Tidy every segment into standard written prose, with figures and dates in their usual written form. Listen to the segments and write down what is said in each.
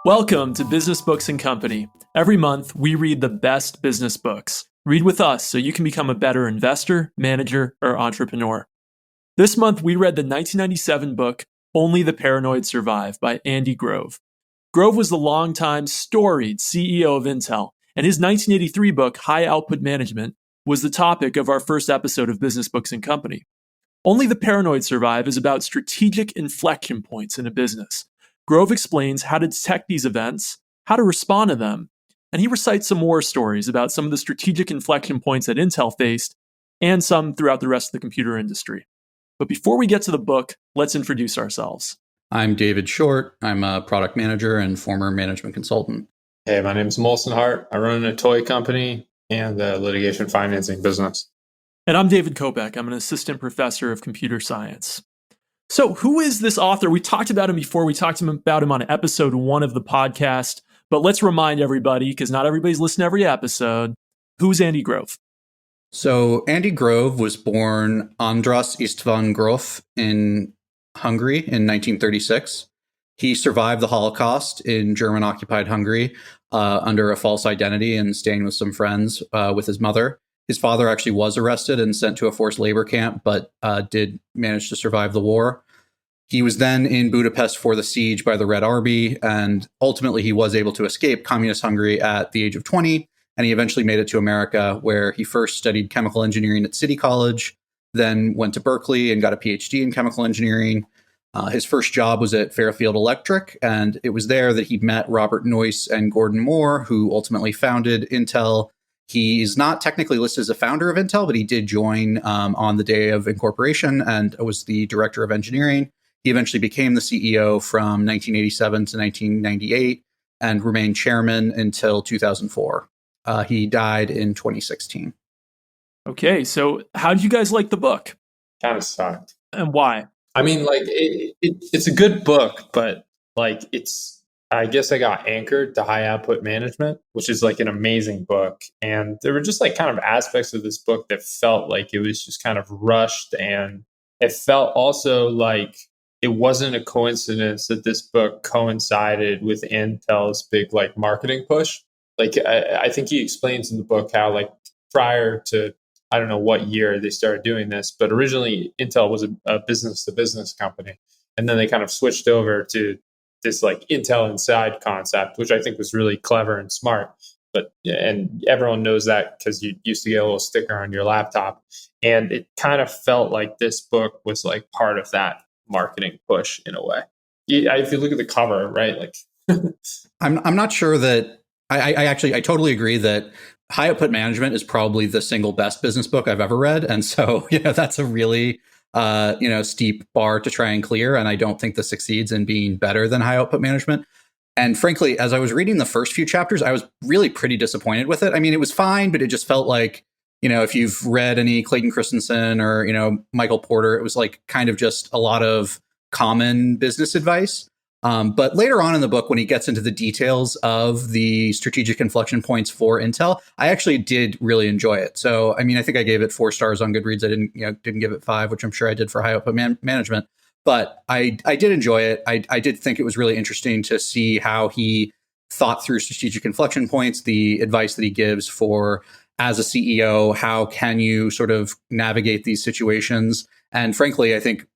Welcome to Business Books and Company. Every month, we read the best business books. Read with us so you can become a better investor, manager, or entrepreneur. This month, we read the 1997 book, Only the Paranoid Survive by Andy Grove. Grove was the longtime storied CEO of Intel, and his 1983 book, High Output Management, was the topic of our first episode of Business Books and Company. Only the Paranoid Survive is about strategic inflection points in a business. Grove explains how to detect these events, how to respond to them, and he recites some war stories about some of the strategic inflection points that Intel faced and some throughout the rest of the computer industry. But before we get to the book, let's introduce ourselves. I'm David Short. I'm a product manager and former management consultant. Hey, my name is Molson Hart. I run a toy company and a litigation financing business. And I'm David Kopeck. I'm an assistant professor of computer science. So who is this author? We talked about him before. We talked about him on episode 1 of the podcast. But let's remind everybody, because not everybody's listening to every episode, who's Andy Grove? So Andy Grove was born Andras István Gróf in Hungary in 1936. He survived the Holocaust in German-occupied Hungary under a false identity and staying with some friends with his mother. His father actually was arrested and sent to a forced labor camp, but did manage to survive the war. He was then in Budapest for the siege by the Red Army, and ultimately he was able to escape communist Hungary at the age of 20, and he eventually made it to America, where he first studied chemical engineering at City College, then went to Berkeley and got a PhD in chemical engineering. His first job was at Fairfield Electric, and it was there that he met Robert Noyce and Gordon Moore, who ultimately founded Intel. He's not technically listed as a founder of Intel, but he did join on the day of incorporation and was the director of engineering. He eventually became the CEO from 1987 to 1998 and remained chairman until 2004. He died in 2016. Okay, so how did you guys like the book? Kind of sucked. And why? I mean, like, it's a good book, but like, I guess I got anchored to High Output Management, which is like an amazing book. And there were just like kind of aspects of this book that felt like it was just kind of rushed. And it felt also like it wasn't a coincidence that this book coincided with Intel's big like marketing push. Like, I think he explains in the book how like prior to, I don't know what year they started doing this, but originally Intel was a business to business company. And then they kind of switched over to this like Intel Inside concept, which I think was really clever and smart. And everyone knows that because you used to get a little sticker on your laptop. And it kind of felt like this book was like part of that marketing push in a way. If you look at the cover, right? Like, I'm not sure that I totally agree that High Output Management is probably the single best business book I've ever read. And so, that's a really, steep bar to try and clear. And I don't think this succeeds in being better than High Output Management. And frankly, as I was reading the first few chapters, I was really pretty disappointed with it. I mean, it was fine, but it just felt like, if you've read any Clayton Christensen or, Michael Porter, it was like kind of just a lot of common business advice. But later on in the book, when he gets into the details of the strategic inflection points for Intel, I actually did really enjoy it. So, I mean, I think I gave it 4 stars on Goodreads. I didn't give it 5, which I'm sure I did for High Output Management. But I did enjoy it. I did think it was really interesting to see how he thought through strategic inflection points, the advice that he gives for, as a CEO, how can you sort of navigate these situations? And frankly, I think,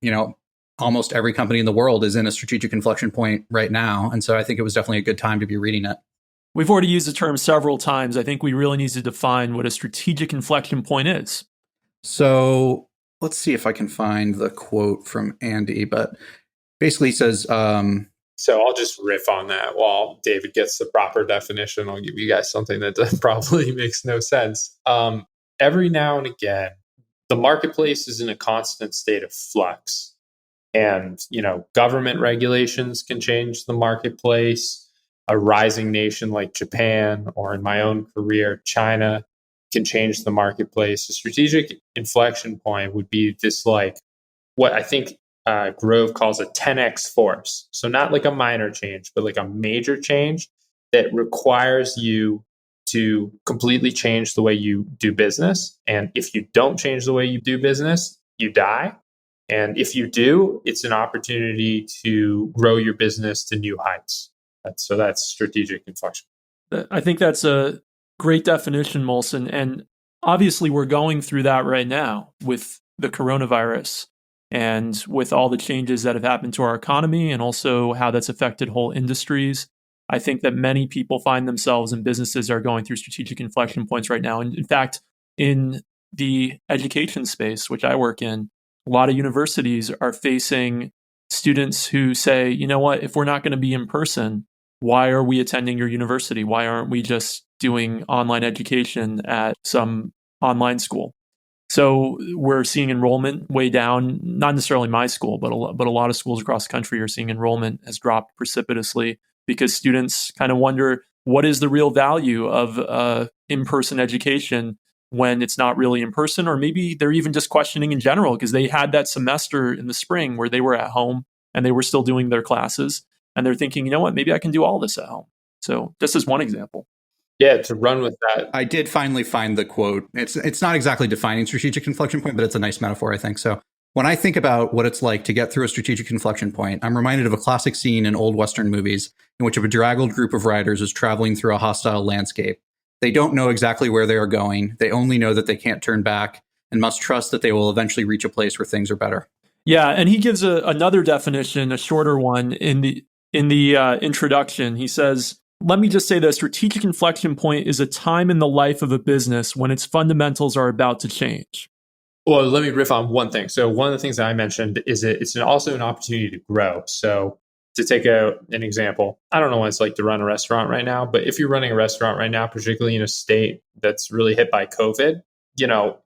almost every company in the world is in a strategic inflection point right now. And so I think it was definitely a good time to be reading it. We've already used the term several times. I think we really need to define what a strategic inflection point is. So let's see if I can find the quote from Andy, but basically he says... So I'll just riff on that while David gets the proper definition. I'll give you guys something that probably makes no sense. Every now and again, the marketplace is in a constant state of flux. And, government regulations can change the marketplace. A rising nation like Japan, or in my own career, China, can change the marketplace. A strategic inflection point would be this, like, what I think Grove calls a 10x force. So not like a minor change, but like a major change that requires you to completely change the way you do business. And if you don't change the way you do business, you die. And if you do, it's an opportunity to grow your business to new heights. That's strategic inflection. I think that's a great definition, Molson. And obviously, we're going through that right now with the coronavirus and with all the changes that have happened to our economy and also how that's affected whole industries. I think that many people find themselves and businesses are going through strategic inflection points right now. And in fact, in the education space, which I work in, a lot of universities are facing students who say, you know what, if we're not going to be in person, why are we attending your university? Why aren't we just doing online education at some online school? So we're seeing enrollment way down, not necessarily my school, but a lot of schools across the country are seeing enrollment has dropped precipitously because students kind of wonder what is the real value of in-person education when it's not really in person, or maybe they're even just questioning in general because they had that semester in the spring where they were at home and they were still doing their classes. And they're thinking, you know what, maybe I can do all this at home. So just as one example. Yeah, to run with that. I did finally find the quote. It's not exactly defining strategic inflection point, but it's a nice metaphor, I think. So when I think about what it's like to get through a strategic inflection point, I'm reminded of a classic scene in old Western movies in which a bedraggled group of riders is traveling through a hostile landscape. They don't know exactly where they are going. They only know that they can't turn back and must trust that they will eventually reach a place where things are better. Yeah, and he gives another definition, a shorter one in the introduction. He says, let me just say that a strategic inflection point is a time in the life of a business when its fundamentals are about to change. Well, let me riff on one thing. So one of the things that I mentioned is it's also an opportunity to grow. So to take an example, I don't know what it's like to run a restaurant right now, but if you're running a restaurant right now, particularly in a state that's really hit by COVID,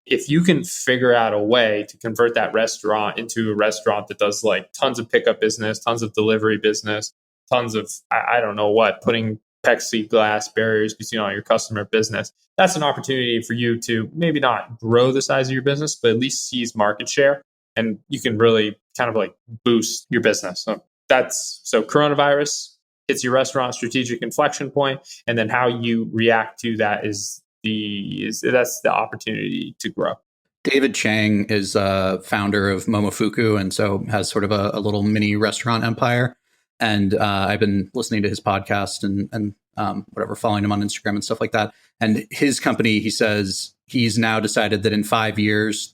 if you can figure out a way to convert that restaurant into a restaurant that does like tons of pickup business, tons of delivery business, tons of, I don't know what, putting plexiglass barriers between all your customer business, that's an opportunity for you to maybe not grow the size of your business, but at least seize market share. And you can really kind of like boost your business. So coronavirus hits your restaurant strategic inflection point, and then how you react to that that's the opportunity to grow. David Chang is founder of Momofuku, and so has sort of a little mini restaurant empire. And I've been listening to his podcast and whatever, following him on Instagram and stuff like that. And his company, he says, he's now decided that in 5 years,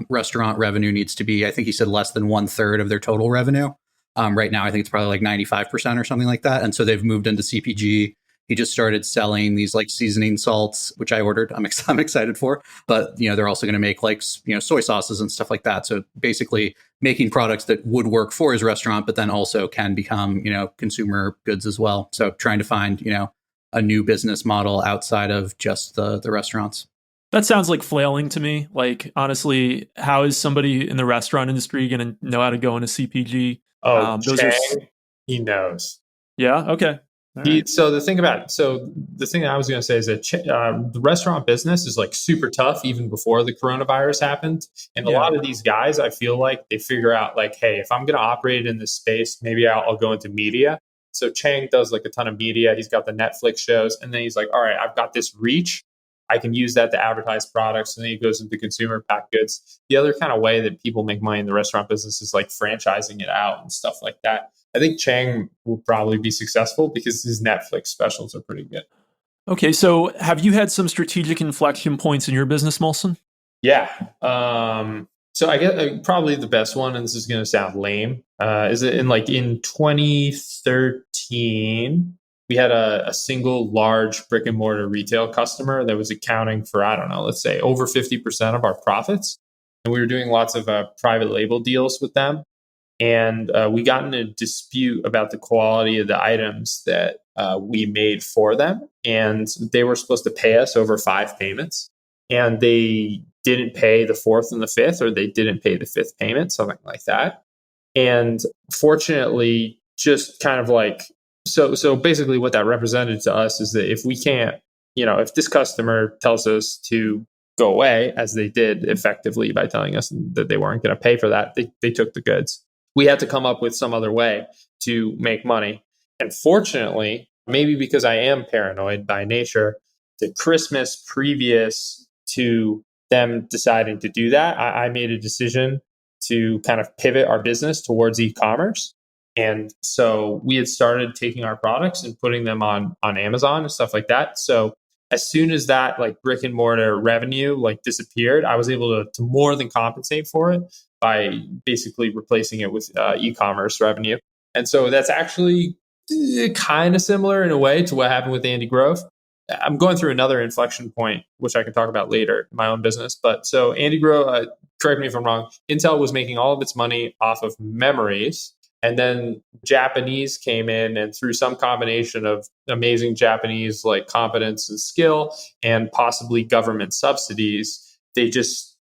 restaurant revenue needs to be, I think he said, less than 1/3 of their total revenue. Right now, I think it's probably like 95% or something like that. And so they've moved into CPG. He just started selling these like seasoning salts, which I ordered. I'm excited for. But they're also going to make like soy sauces and stuff like that. So basically, making products that would work for his restaurant, but then also can become consumer goods as well. So trying to find a new business model outside of just the restaurants. That sounds like flailing to me. Like, honestly, how is somebody in the restaurant industry going to know how to go into CPG? Chang, he knows. Yeah. Okay. Right. So the thing that I was going to say is that the restaurant business is like super tough even before the coronavirus happened. And a lot of these guys, I feel like they figure out like, hey, if I'm going to operate in this space, maybe I'll go into media. So Chang does like a ton of media. He's got the Netflix shows. And then he's like, all right, I've got this reach. I can use that to advertise products. And then he goes into consumer packaged goods. The other kind of way that people make money in the restaurant business is like franchising it out and stuff like that. I think Chang will probably be successful because his Netflix specials are pretty good. Okay, so have you had some strategic inflection points in your business, Molson? Yeah. So I guess probably the best one, and this is going to sound lame, is in 2013, we had a single large brick and mortar retail customer that was accounting for, I don't know, let's say over 50% of our profits. And we were doing lots of private label deals with them. And we got in a dispute about the quality of the items that we made for them. And they were supposed to pay us over 5 payments. And they didn't pay the 4th and the 5th, or they didn't pay the 5th payment, something like that. And fortunately, just kind of like, so basically what that represented to us is that if we can't, if this customer tells us to go away, as they did effectively by telling us that they weren't going to pay for that, they took the goods. We had to come up with some other way to make money. And fortunately, maybe because I am paranoid by nature, the Christmas previous to them deciding to do that, I made a decision to kind of pivot our business towards e-commerce. And so we had started taking our products and putting them on Amazon and stuff like that. So as soon as that like brick and mortar revenue like disappeared, I was able to more than compensate for it by basically replacing it with e-commerce revenue. And so that's actually kind of similar in a way to what happened with Andy Grove. I'm going through another inflection point, which I can talk about later in my own business. But so Andy Grove, correct me if I'm wrong, Intel was making all of its money off of memories. And then Japanese came in, and through some combination of amazing Japanese like competence and skill and possibly government subsidies, the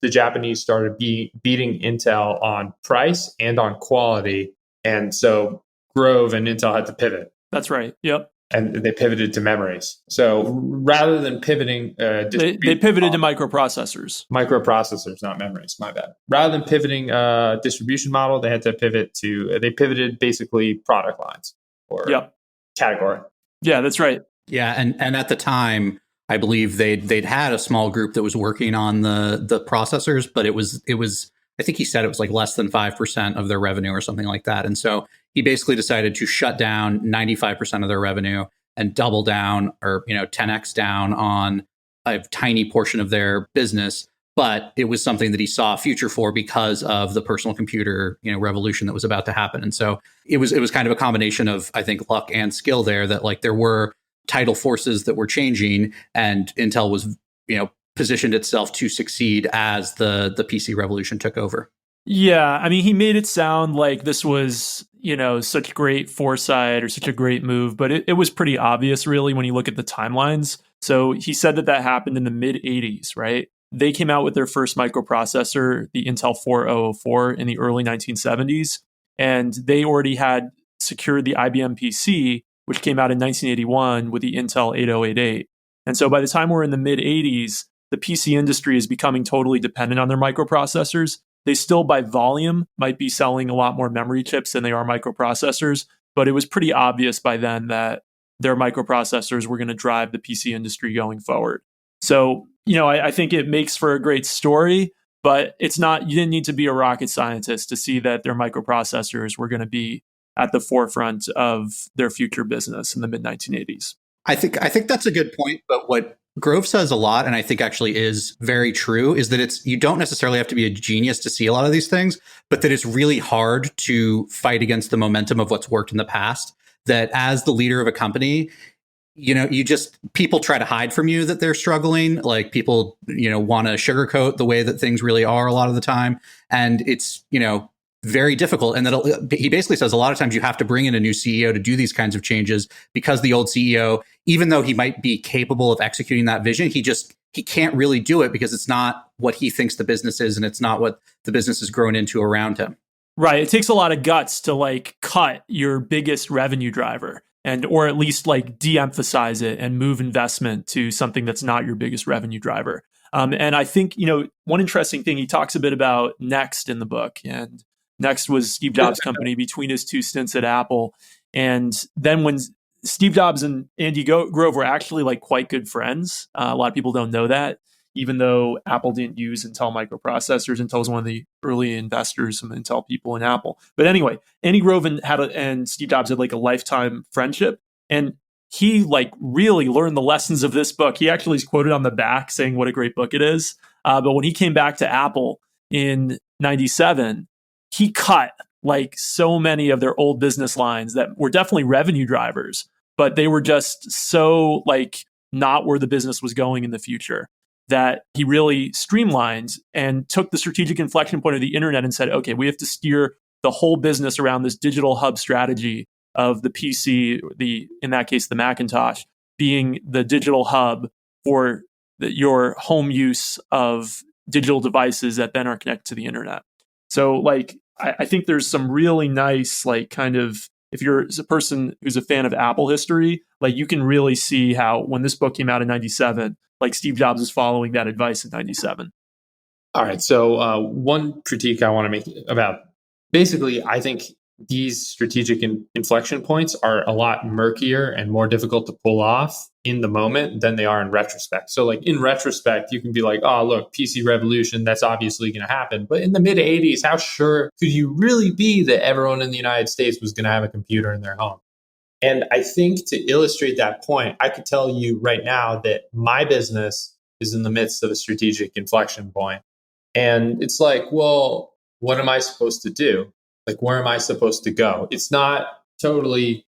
Japanese started beating Intel on price and on quality. And so Grove and Intel had to pivot. That's right. Yep. And they pivoted to memories. So rather than pivoting, they pivoted to microprocessors. Microprocessors, not memories. My bad. Rather than pivoting distribution model, they had to they pivoted basically product lines or category. Yeah, that's right. Yeah, and at the time, I believe they'd had a small group that was working on the processors, but it was I think he said it was like less than 5% of their revenue or something like that. And so he basically decided to shut down 95% of their revenue and double down or 10x down on a tiny portion of their business. But it was something that he saw a future for because of the personal computer revolution that was about to happen. And so it was kind of a combination of, I think, luck and skill there, that like there were tidal forces that were changing, and Intel was positioned itself to succeed as the PC revolution took over. Yeah, I mean, he made it sound like this was, such great foresight or such a great move, but it was pretty obvious, really, when you look at the timelines. So he said that happened in the mid 80s, right? They came out with their first microprocessor, the Intel 4004, in the early 1970s, and they already had secured the IBM PC, which came out in 1981 with the Intel 8088. And so by the time we're in the mid 80s, the PC industry is becoming totally dependent on their microprocessors. They still, by volume, might be selling a lot more memory chips than they are microprocessors, but it was pretty obvious by then that their microprocessors were going to drive the PC industry going forward. So, I think it makes for a great story, but you didn't need to be a rocket scientist to see that their microprocessors were going to be at the forefront of their future business in the mid 1980s. I think that's a good point, but what Grove says a lot, and I think actually is very true, is that you don't necessarily have to be a genius to see a lot of these things, but that it's really hard to fight against the momentum of what's worked in the past. That as the leader of a company, people try to hide from you that they're struggling. Like people, want to sugarcoat the way that things really are a lot of the time. And it's, very difficult. And he basically says a lot of times you have to bring in a new CEO to do these kinds of changes, because the old CEO, even though he might be capable of executing that vision, he can't really do it because it's not what he thinks the business is, and it's not what the business has grown into around him. Right. It takes a lot of guts to like cut your biggest revenue driver, or at least like de-emphasize it and move investment to something that's not your biggest revenue driver. And I think, one interesting thing, he talks a bit about Next in the book, and Next was Steve Jobs' company between his two stints at Apple. And then when Steve Jobs and Andy Grove were actually like quite good friends, a lot of people don't know that, even though Apple didn't use Intel microprocessors. Intel was one of the early investors, some Intel people in Apple. But anyway, Andy Grove and Steve Jobs had like a lifetime friendship. And he like really learned the lessons of this book. He actually is quoted on the back saying what a great book it is. But when he came back to Apple in 97, he cut like so many of their old business lines that were definitely revenue drivers, but they were just so like not where the business was going in the future, that he really streamlined and took the strategic inflection point of the internet and said, okay, we have to steer the whole business around this digital hub strategy of the PC, in that case, the Macintosh, being the digital hub for your home use of digital devices that then are connected to the internet. So like, I think there's some really nice, like kind of, if you're a person who's a fan of Apple history, like you can really see how when this book came out in 97, like Steve Jobs was following that advice in 97. All right. So one critique I want to make about, basically, I think these strategic inflection points are a lot murkier and more difficult to pull off in the moment than they are in retrospect. So like in retrospect, you can be like, oh, look, PC revolution, that's obviously going to happen. But in the mid 80s, how sure could you really be that everyone in the United States was going to have a computer in their home? And I think to illustrate that point, I could tell you right now that my business is in the midst of a strategic inflection point. And it's like, well, what am I supposed to do? Like, where am I supposed to go? It's not totally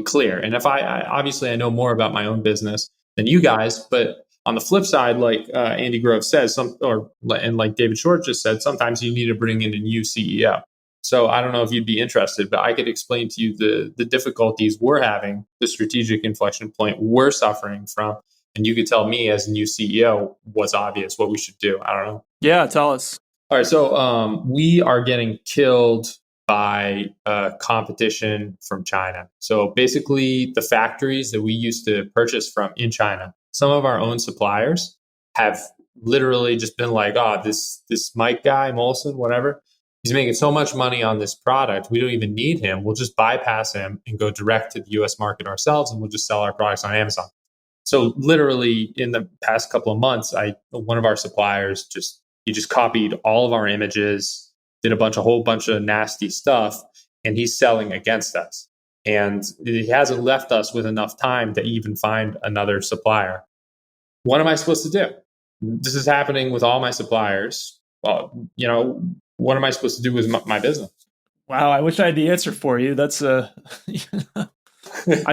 clear. And if I obviously I know more about my own business than you guys, but on the flip side, like Andy Grove says, and like David Short just said, sometimes you need to bring in a new CEO. So I don't know if you'd be interested, but I could explain to you the difficulties we're having, the strategic inflection point we're suffering from. And you could tell me as a new CEO what's obvious, what we should do. I don't know. Yeah, tell us. All right. So we are getting killed by competition from China. So basically the factories that we used to purchase from in China, some of our own suppliers have literally just been like, oh, this Mike guy, Molson, whatever, he's making so much money on this product. We don't even need him. We'll just bypass him and go direct to the US market ourselves, and we'll just sell our products on Amazon. So literally in the past couple of months, one of our suppliers he just copied all of our images, did a whole bunch of nasty stuff, and he's selling against us. And he hasn't left us with enough time to even find another supplier. What am I supposed to do? This is happening with all my suppliers. Well, what am I supposed to do with my business? Wow, I wish I had the answer for you. That's I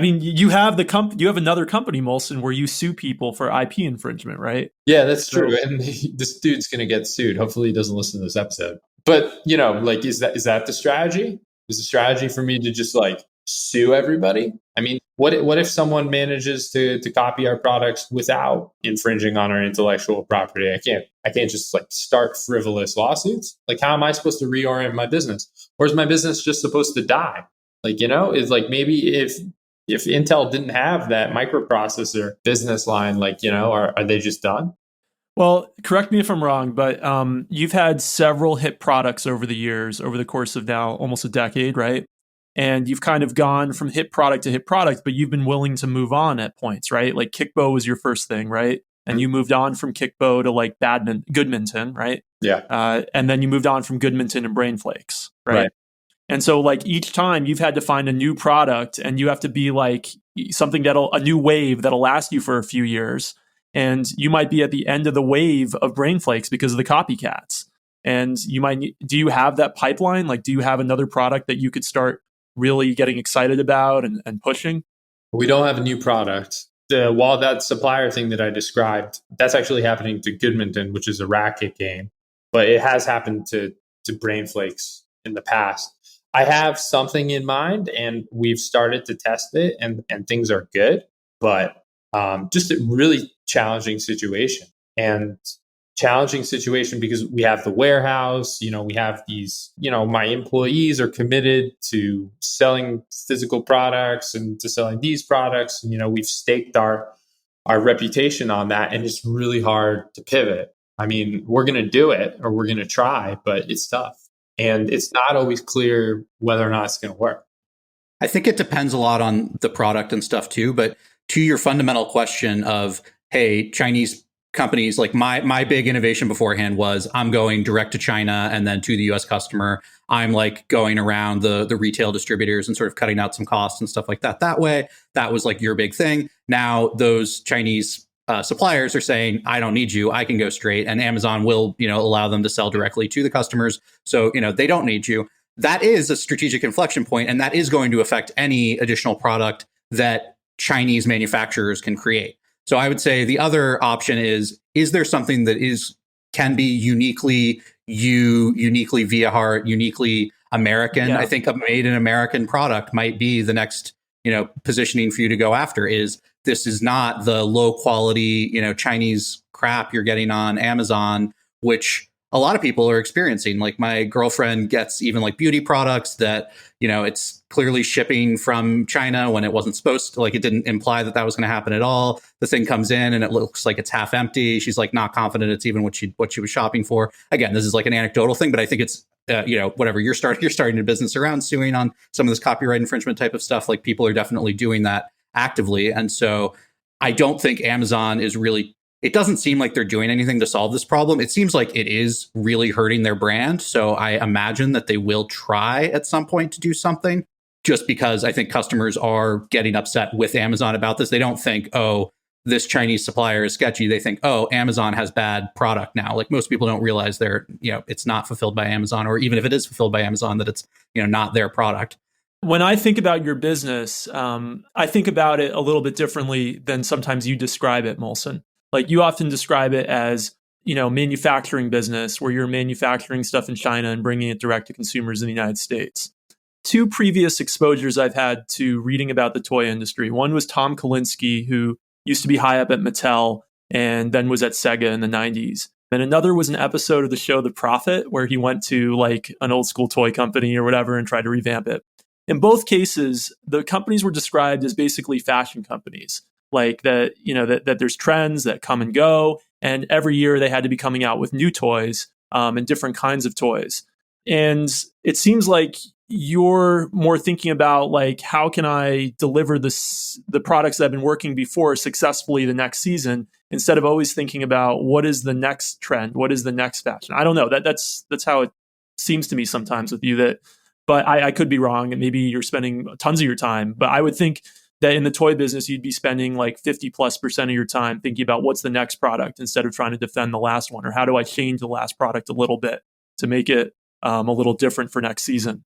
mean, you have you have another company, Molson, where you sue people for IP infringement, right? Yeah, that's true. And this dude's going to get sued. Hopefully he doesn't listen to this episode. But, like, is that the strategy? Is the strategy for me to just like sue everybody? I mean, what if someone manages to copy our products without infringing on our intellectual property? I can't just like start frivolous lawsuits. Like, how am I supposed to reorient my business? Or is my business just supposed to die? Like, it's like maybe if Intel didn't have that microprocessor business line, like, are they just done? Well, correct me if I'm wrong, but you've had several hit products over the years, over the course of now almost a decade, right? And you've kind of gone from hit product to hit product, but you've been willing to move on at points, right? Like Kickbow was your first thing, right? And you moved on from Kickbow to like Goodminton, right? Yeah. And then you moved on from Goodminton and Brainflakes, right? And so like each time you've had to find a new product, and you have to be like something a new wave that'll last you for a few years. And you might be at the end of the wave of Brainflakes because of the copycats. And do you have that pipeline? Like, do you have another product that you could start really getting excited about and pushing? We don't have a new product. While that supplier thing that I described, that's actually happening to Goodminton, which is a racket game, but it has happened to Brainflakes in the past. I have something in mind, and we've started to test it, and things are good, but just a really challenging situation. And challenging situation because we have the warehouse, we have these, my employees are committed to selling physical products and to selling these products. We've staked our reputation on that, and it's really hard to pivot. I mean, we're going to do it, or we're going to try, but it's tough. And it's not always clear whether or not it's going to work. I think it depends a lot on the product and stuff too. But to your fundamental question of, hey, Chinese companies, like my big innovation beforehand was I'm going direct to China and then to the US customer. I'm like going around the retail distributors and sort of cutting out some costs and stuff like that. That way, that was like your big thing. Now those Chinese suppliers are saying, I don't need you. I can go straight. And Amazon will, allow them to sell directly to the customers. So, they don't need you. That is a strategic inflection point, and that is going to affect any additional product that Chinese manufacturers can create. So I would say the other option is there something that can be uniquely Viahart, uniquely American? Yeah. I think a made in American product might be the next, positioning for you to go after. This is not the low quality, Chinese crap you're getting on Amazon, which a lot of people are experiencing. Like my girlfriend gets even like beauty products that, it's clearly shipping from China when it wasn't supposed to, like it didn't imply that was going to happen at all. The thing comes in and it looks like it's half empty. She's like not confident it's even what she was shopping for. Again, this is like an anecdotal thing, but I think it's whatever you're starting a business around suing on some of this copyright infringement type of stuff. Like people are definitely doing that actively. And so I don't think Amazon is really, it doesn't seem like they're doing anything to solve this problem. It seems like it is really hurting their brand. So I imagine that they will try at some point to do something, just because I think customers are getting upset with Amazon about this. They don't think, oh, this Chinese supplier is sketchy. They think, oh, Amazon has bad product now. Like most people don't realize it's not fulfilled by Amazon, or even if it is fulfilled by Amazon, that it's, not their product. When I think about your business, I think about it a little bit differently than sometimes you describe it, Molson. Like you often describe it as, manufacturing business where you're manufacturing stuff in China and bringing it direct to consumers in the United States. Two previous exposures I've had to reading about the toy industry. One was Tom Kalinske, who used to be high up at Mattel and then was at Sega in the 90s. And another was an episode of the show The Prophet, where he went to like an old school toy company or whatever and tried to revamp it. In both cases, the companies were described as basically fashion companies, like that, that there's trends that come and go. And every year they had to be coming out with new toys and different kinds of toys. And it seems like you're more thinking about like, how can I deliver the products that have been working before successfully the next season, instead of always thinking about what is the next trend, what is the next fashion. I don't know. That's how it seems to me sometimes with you. But I could be wrong, and maybe you're spending tons of your time. But I would think that in the toy business, you'd be spending like 50+% of your time thinking about what's the next product instead of trying to defend the last one, or how do I change the last product a little bit to make it a little different for next season.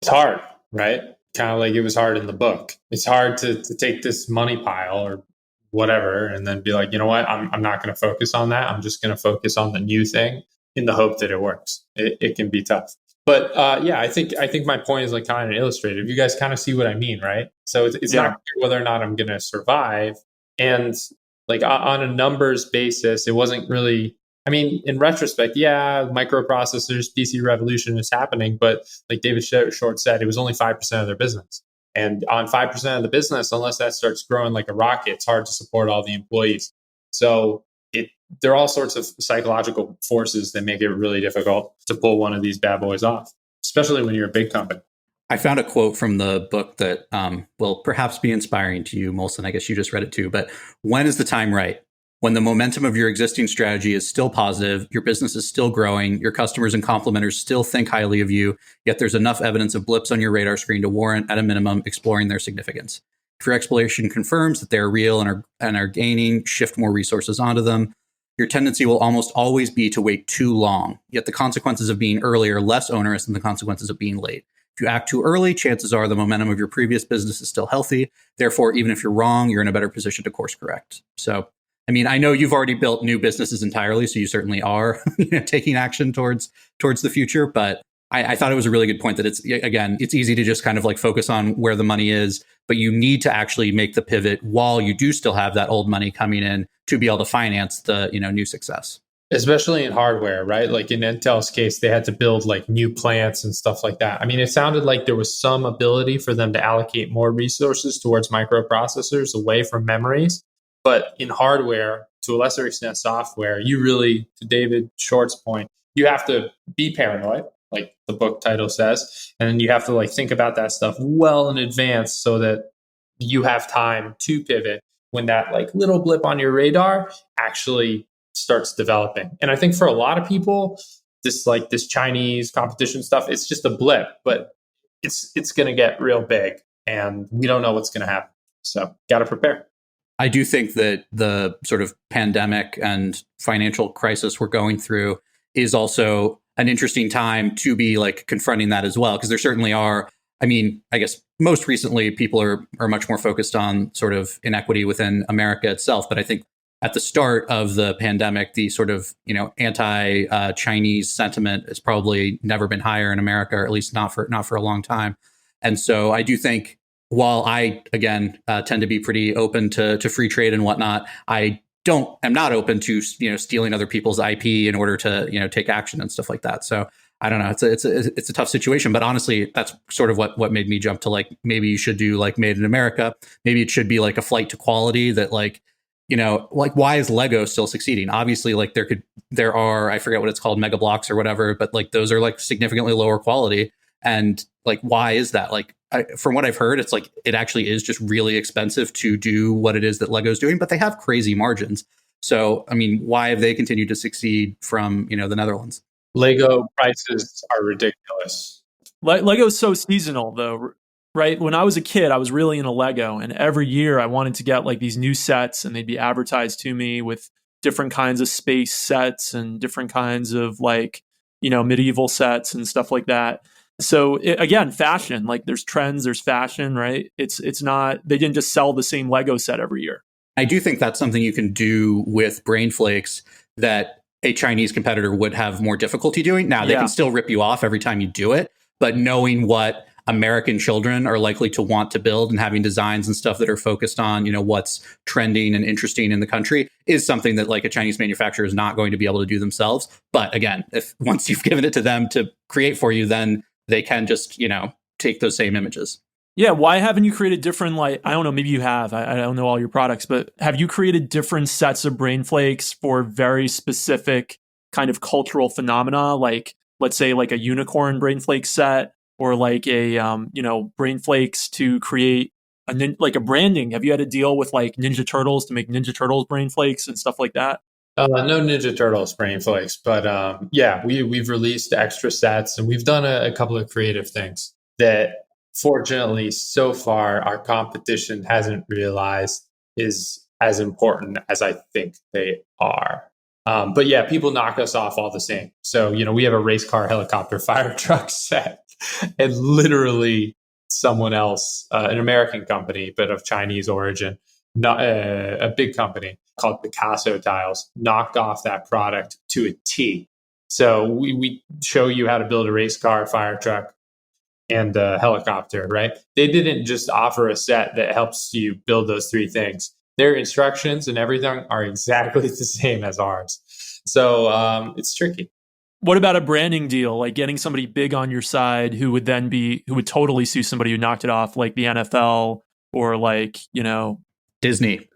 It's hard, right? Kind of like it was hard in the book. It's hard to take this money pile or whatever and then be like, you know what, I'm not going to focus on that. I'm just going to focus on the new thing in the hope that it works. It can be tough. But I think my point is like kind of illustrative. You guys kind of see what I mean, right? So it's not clear whether or not I'm going to survive. And like on a numbers basis, it wasn't really, I mean, in retrospect, microprocessors, PC revolution is happening. But like David Short said, it was only 5% of their business. And on 5% of the business, unless that starts growing like a rocket, it's hard to support all the employees. So there are all sorts of psychological forces that make it really difficult to pull one of these bad boys off, especially when you're a big company. I found a quote from the book that will perhaps be inspiring to you, Molson. I guess you just read it too. But when is the time right? When the momentum of your existing strategy is still positive, your business is still growing, your customers and complimenters still think highly of you, yet there's enough evidence of blips on your radar screen to warrant, at a minimum, exploring their significance. If your exploration confirms that they're real and are gaining, shift more resources onto them. Your tendency will almost always be to wait too long, yet the consequences of being early are less onerous than the consequences of being late. If you act too early, chances are the momentum of your previous business is still healthy. Therefore, even if you're wrong, you're in a better position to course correct. So, I mean, I know you've already built new businesses entirely, so you certainly are taking action towards the future. But I thought it was a really good point that it's easy to just kind of like focus on where the money is, but you need to actually make the pivot while you do still have that old money coming in to be able to finance the new success. Especially in hardware, right? Like in Intel's case, they had to build like new plants and stuff like that. I mean, it sounded like there was some ability for them to allocate more resources towards microprocessors away from memories. But in hardware, to a lesser extent software, you really, to David Short's point, you have to be paranoid, like the book title says, and then you have to like think about that stuff well in advance so that you have time to pivot when that like little blip on your radar actually starts developing. And I think for a lot of people, this Chinese competition stuff, it's just a blip, but it's going to get real big and we don't know what's going to happen. So got to prepare. I do think that the sort of pandemic and financial crisis we're going through is also an interesting time to be like confronting that as well, because there certainly are. I mean, I guess most recently people are much more focused on sort of inequity within America itself. But I think at the start of the pandemic, the sort of anti-Chinese sentiment has probably never been higher in America, or at least not for a long time. And so I do think, while I again tend to be pretty open to free trade and whatnot, I'm not open to stealing other people's IP in order to take action and stuff like that. So I don't know. It's a tough situation, but honestly, that's sort of what made me jump to like, maybe you should do like Made in America. Maybe it should be like a flight to quality that like like why is Lego still succeeding? Obviously, like there are, I forget what it's called, Mega Blocks or whatever, but like those are like significantly lower quality. And like, why is that? Like, from what I've heard, it's like it actually is just really expensive to do what it is that Lego's doing, but they have crazy margins. So, I mean, why have they continued to succeed from, the Netherlands? Lego prices are ridiculous. Lego's so seasonal though, right? When I was a kid, I was really into Lego, and every year I wanted to get like these new sets, and they'd be advertised to me with different kinds of space sets and different kinds of like, medieval sets and stuff like that. So again, fashion, like there's trends, there's fashion, right? It's not, they didn't just sell the same Lego set every year. I do think that's something you can do with brain flakes that a Chinese competitor would have more difficulty doing. Now, they can still rip you off every time you do it, but knowing what American children are likely to want to build and having designs and stuff that are focused on, what's trending and interesting in the country is something that like a Chinese manufacturer is not going to be able to do themselves. But again, if once you've given it to them to create for you, then they can just, take those same images. Yeah, why haven't you created different, like, I don't know, maybe you have, I don't know all your products, but have you created different sets of brain flakes for very specific kind of cultural phenomena? Like, let's say like a unicorn brain flake set, or like a, brain flakes to create like a branding. Have you had to deal with like Ninja Turtles to make Ninja Turtles brain flakes and stuff like that? No Ninja Turtles brain flakes, but yeah, we've released extra sets, and we've done a couple of creative things that fortunately so far our competition hasn't realized is as important as I think they are. But yeah, people knock us off all the same. So, we have a race car, helicopter, fire truck set, and literally someone else, an American company, but of Chinese origin, not a big company called Picasso Tiles, knocked off that product to a T. So we show you how to build a race car, fire truck, and a helicopter, right? They didn't just offer a set that helps you build those three things. Their instructions and everything are exactly the same as ours. So it's tricky. What about a branding deal, like getting somebody big on your side who would totally sue somebody who knocked it off, like the NFL or like, Disney,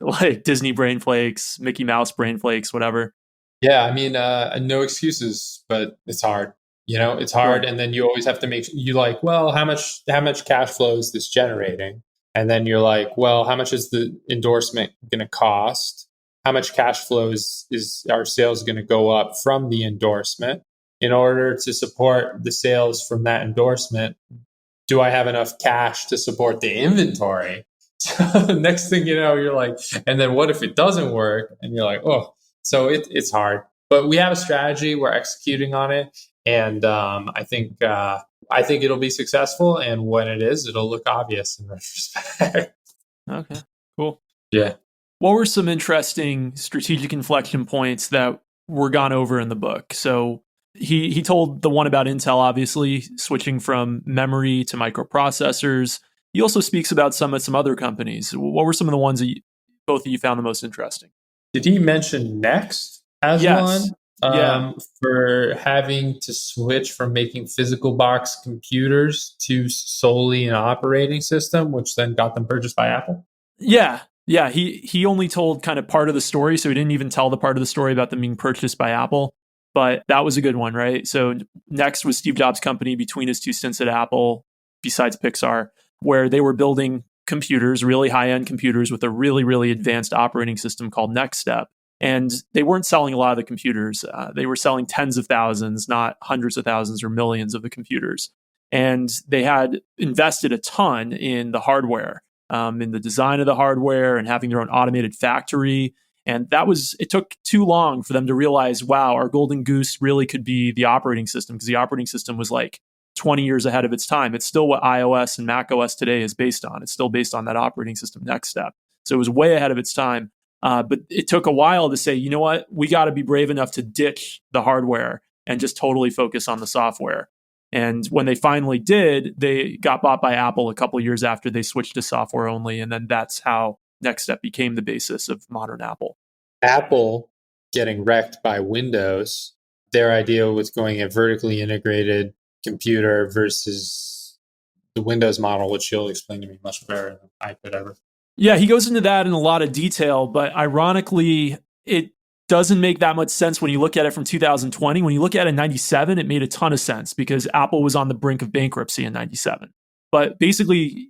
like Disney brain flakes, Mickey Mouse brain flakes, whatever. Yeah, I mean, no excuses, but it's hard. It's hard, Right. and then you always have to make you like, well, how much cash flow is this generating? And then you're like, well, how much is the endorsement going to cost? How much cash flow is our sales going to go up from the endorsement? In order to support the sales from that endorsement, do I have enough cash to support the inventory? So the next thing you know, you're like, and then what if it doesn't work? And you're like, oh, so it's hard. But we have a strategy. We're executing on it, and I think it'll be successful. And when it is, it'll look obvious in retrospect. Okay, cool. Yeah. What were some interesting strategic inflection points that were gone over in the book? So he told the one about Intel, obviously, switching from memory to microprocessors. He also speaks about some other companies. What were some of the ones that both of you found the most interesting? Did he mention Next as Yes. one? For having to switch from making physical box computers to solely an operating system, which then got them purchased by Apple? Yeah. He only told kind of part of the story, so he didn't even tell the part of the story about them being purchased by Apple. But that was a good one, right? So Next was Steve Jobs' company between his two stints at Apple, besides Pixar, where they were building computers, really high-end computers with a really, really advanced operating system called Next Step. And they weren't selling a lot of the computers. They were selling tens of thousands, not hundreds of thousands or millions of the computers. And they had invested a ton in the hardware, in the design of the hardware and having their own automated factory. And it took too long for them to realize, wow, our golden goose really could be the operating system, because the operating system was like 20 years ahead of its time. It's still what iOS and macOS today is based on. It's still based on that operating system Next Step. So it was way ahead of its time. But it took a while to say, you know what, we got to be brave enough to ditch the hardware and just totally focus on the software. And when they finally did, they got bought by Apple a couple of years after they switched to software only. And then that's how Next Step became the basis of modern Apple. Apple getting wrecked by Windows, their idea was going a vertically integrated computer versus the Windows model, which you'll explain to me much better than I could ever. Yeah, he goes into that in a lot of detail, but ironically, it doesn't make that much sense when you look at it from 2020. When you look at it in 97, it made a ton of sense because Apple was on the brink of bankruptcy in 97. But basically,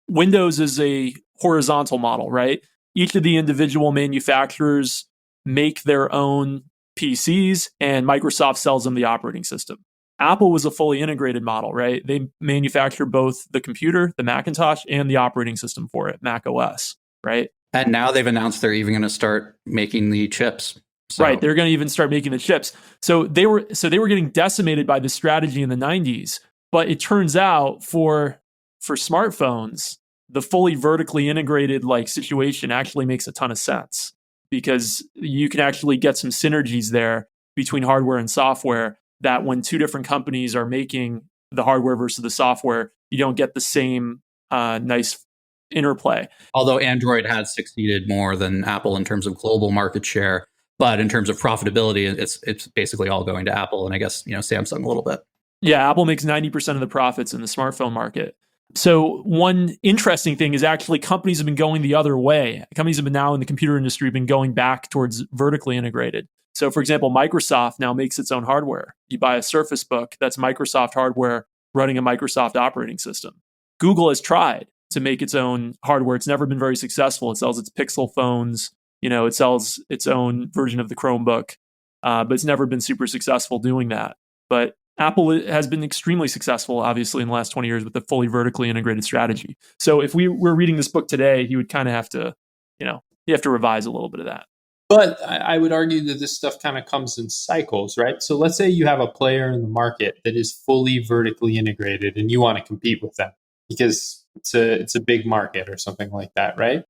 Windows is a horizontal model, right? Each of the individual manufacturers make their own PCs and Microsoft sells them the operating system. Apple was a fully integrated model, right? They manufacture both the computer, the Macintosh, and the operating system for it, Mac OS, right? And now they've announced they're even going to start making the chips. So. Right, they're going to even start making the chips. So they were getting decimated by this strategy in the 90s, but it turns out for smartphones, the fully vertically integrated situation actually makes a ton of sense because you can actually get some synergies there between hardware and software that when two different companies are making the hardware versus the software, you don't get the same nice interplay. Although Android has succeeded more than Apple in terms of global market share, but in terms of profitability, it's basically all going to Apple and I guess Samsung a little bit. Yeah, Apple makes 90% of the profits in the smartphone market. So one interesting thing is actually companies have been going the other way. Companies have been now in the computer industry been going back towards vertically integrated. So for example, Microsoft now makes its own hardware. You buy a Surface Book, that's Microsoft hardware running a Microsoft operating system. Google has tried to make its own hardware. It's never been very successful. It sells its Pixel phones, it sells its own version of the Chromebook, but it's never been super successful doing that. But Apple has been extremely successful, obviously, in the last 20 years with a fully vertically integrated strategy. So if we were reading this book today, you would kind of have to, you have to revise a little bit of that. But I would argue that this stuff kind of comes in cycles, right? So let's say you have a player in the market that is fully vertically integrated and you want to compete with them because it's a big market or something like that, right?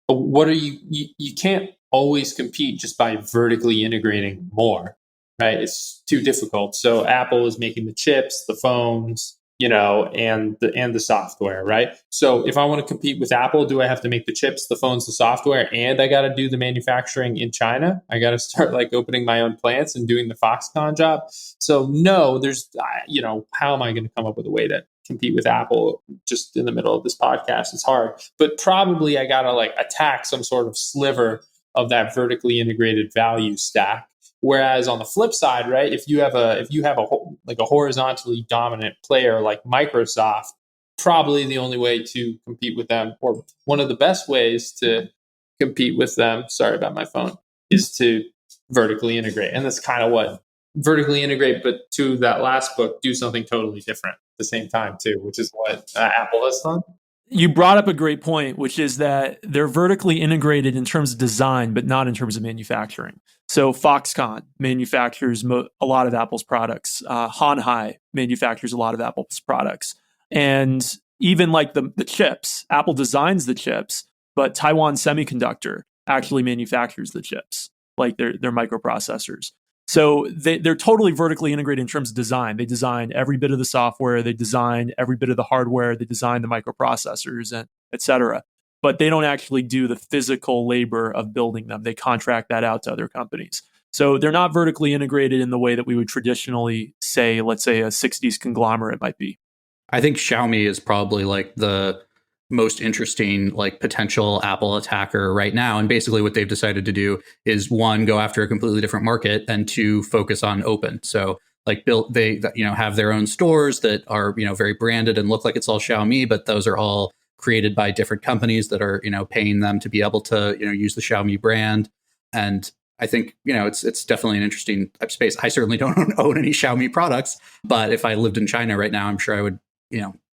But what are you can't always compete just by vertically integrating more, right? It's too difficult. So Apple is making the chips, the phones, and the software, right? So if I want to compete with Apple, do I have to make the chips, the phones, the software, and I got to do the manufacturing in China? I got to start opening my own plants and doing the Foxconn job. So no, there's, how am I going to come up with a way to compete with Apple just in the middle of this podcast? It's hard, but probably I got to attack some sort of sliver of that vertically integrated value stack. Whereas on the flip side, right, if you have a horizontally dominant player like Microsoft, probably the only way to compete with them, or one of the best ways to compete with them, sorry about my phone, is to vertically integrate. And that's kind of what vertically integrate, but to that last book, do something totally different at the same time too, which is what Apple has done. You brought up a great point, which is that they're vertically integrated in terms of design, but not in terms of manufacturing. So Foxconn manufactures a lot of Apple's products. Honhai manufactures a lot of Apple's products. And even the chips, Apple designs the chips, but Taiwan Semiconductor actually manufactures the chips, like their microprocessors. So they're totally vertically integrated in terms of design. They design every bit of the software, they design every bit of the hardware, they design the microprocessors, and et cetera. But they don't actually do the physical labor of building them. They contract that out to other companies. So they're not vertically integrated in the way that we would traditionally say, let's say a 60s conglomerate might be. I think Xiaomi is probably the most interesting potential Apple attacker right now. And basically what they've decided to do is one, go after a completely different market, and two, focus on open. So they have their own stores that are very branded and look like it's all Xiaomi, but those are all created by different companies that are paying them to be able to use the Xiaomi brand. And I think it's definitely an interesting space. I certainly don't own any Xiaomi products, but if I lived in China right now, I'm sure I would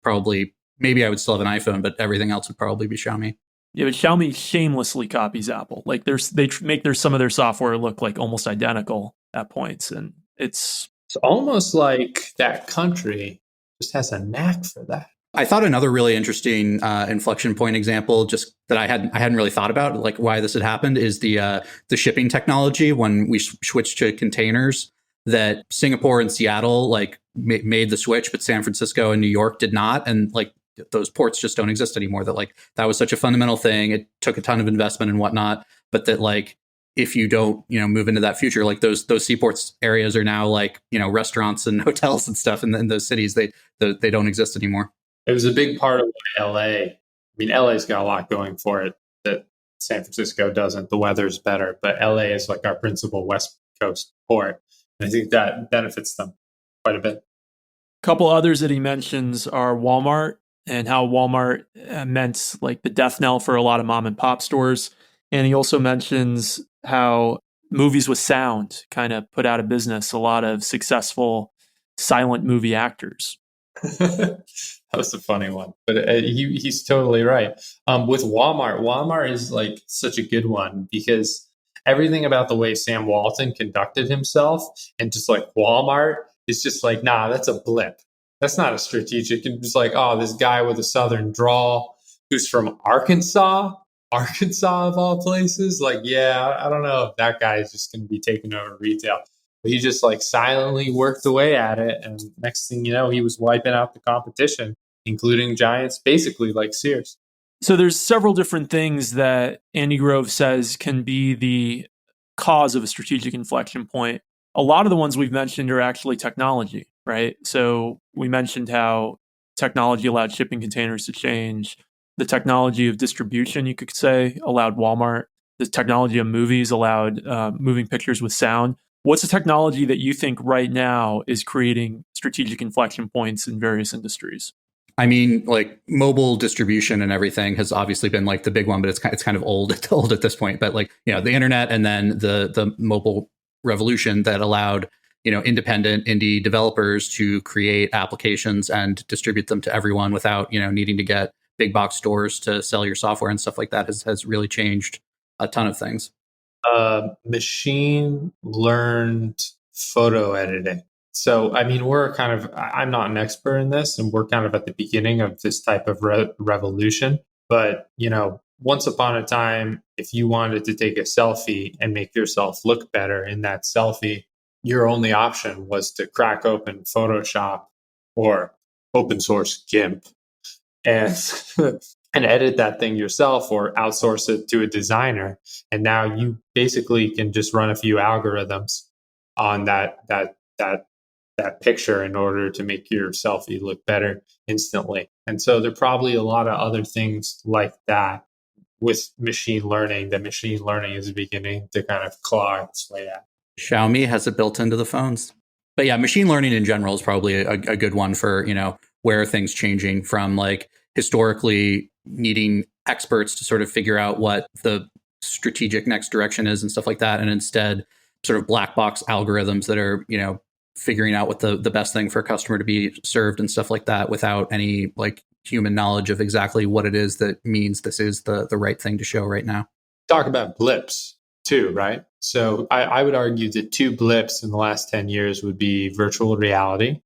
probably. Maybe I would still have an iPhone, but everything else would probably be Xiaomi. Yeah, but Xiaomi shamelessly copies Apple. They make some of their software look almost identical at points, and it's almost like that country just has a knack for that. I thought another really interesting inflection point example, just that I hadn't really thought about, why this had happened, is the shipping technology when we switched to containers. That Singapore and Seattle made the switch, but San Francisco and New York did not, and those ports just don't exist anymore. That was such a fundamental thing. It took a ton of investment and whatnot, but that if you don't move into that future, those seaports areas are now restaurants and hotels and stuff in those cities. They don't exist anymore. It was a big part of why LA mean, LA's got a lot going for it that San Francisco doesn't. The weather's better, but LA is like our principal West Coast port. And I think that benefits them quite a bit. A couple others that he mentions are Walmart and how Walmart meant like the death knell for a lot of mom and pop stores. And he also mentions how movies with sound kind of put out of business a lot of successful silent movie actors. That was a funny one, but he's totally right. With Walmart is like such a good one because everything about the way Sam Walton conducted himself and just like Walmart is just like, nah, that's a blip. That's not a strategic. And just like, oh, this guy with a Southern drawl who's from Arkansas of all places. Like, yeah, I don't know if that guy is just going to be taking over retail. But he just like silently worked away at it. And next thing you know, he was wiping out the competition, including giants, basically like Sears. So there's several different things that Andy Grove says can be the cause of a strategic inflection point. A lot of the ones we've mentioned are actually technology, right? So we mentioned how technology allowed shipping containers to change. The technology of distribution, you could say, allowed Walmart. The technology of movies allowed moving pictures with sound. What's the technology that you think right now is creating strategic inflection points in various industries? I mean, like mobile distribution and everything has obviously been like the big one, but it's kind of old at this point. But like, you know, the internet and then the mobile revolution that allowed, you know, independent indie developers to create applications and distribute them to everyone without, you know, needing to get big box stores to sell your software and stuff like that has really changed a ton of things. Machine learned photo editing. So, I mean, I'm not an expert in this, and we're kind of at the beginning of this type of revolution. But, you know, once upon a time, if you wanted to take a selfie and make yourself look better in that selfie, your only option was to crack open Photoshop or open source GIMP and and edit that thing yourself or outsource it to a designer. And now you basically can just run a few algorithms on that picture in order to make your selfie look better instantly. And so there are probably a lot of other things like that with machine learning that machine learning is beginning to kind of claw its way at. Xiaomi has it built into the phones. But yeah, machine learning in general is probably a good one for, you know, where are things changing from like historically needing experts to sort of figure out what the strategic next direction is and stuff like that. And instead sort of black box algorithms that are, you know, figuring out what the best thing for a customer to be served and stuff like that without any like human knowledge of exactly what it is that means this is the right thing to show right now. Talk about blips too, right? So I would argue that two blips in the last 10 years would be virtual reality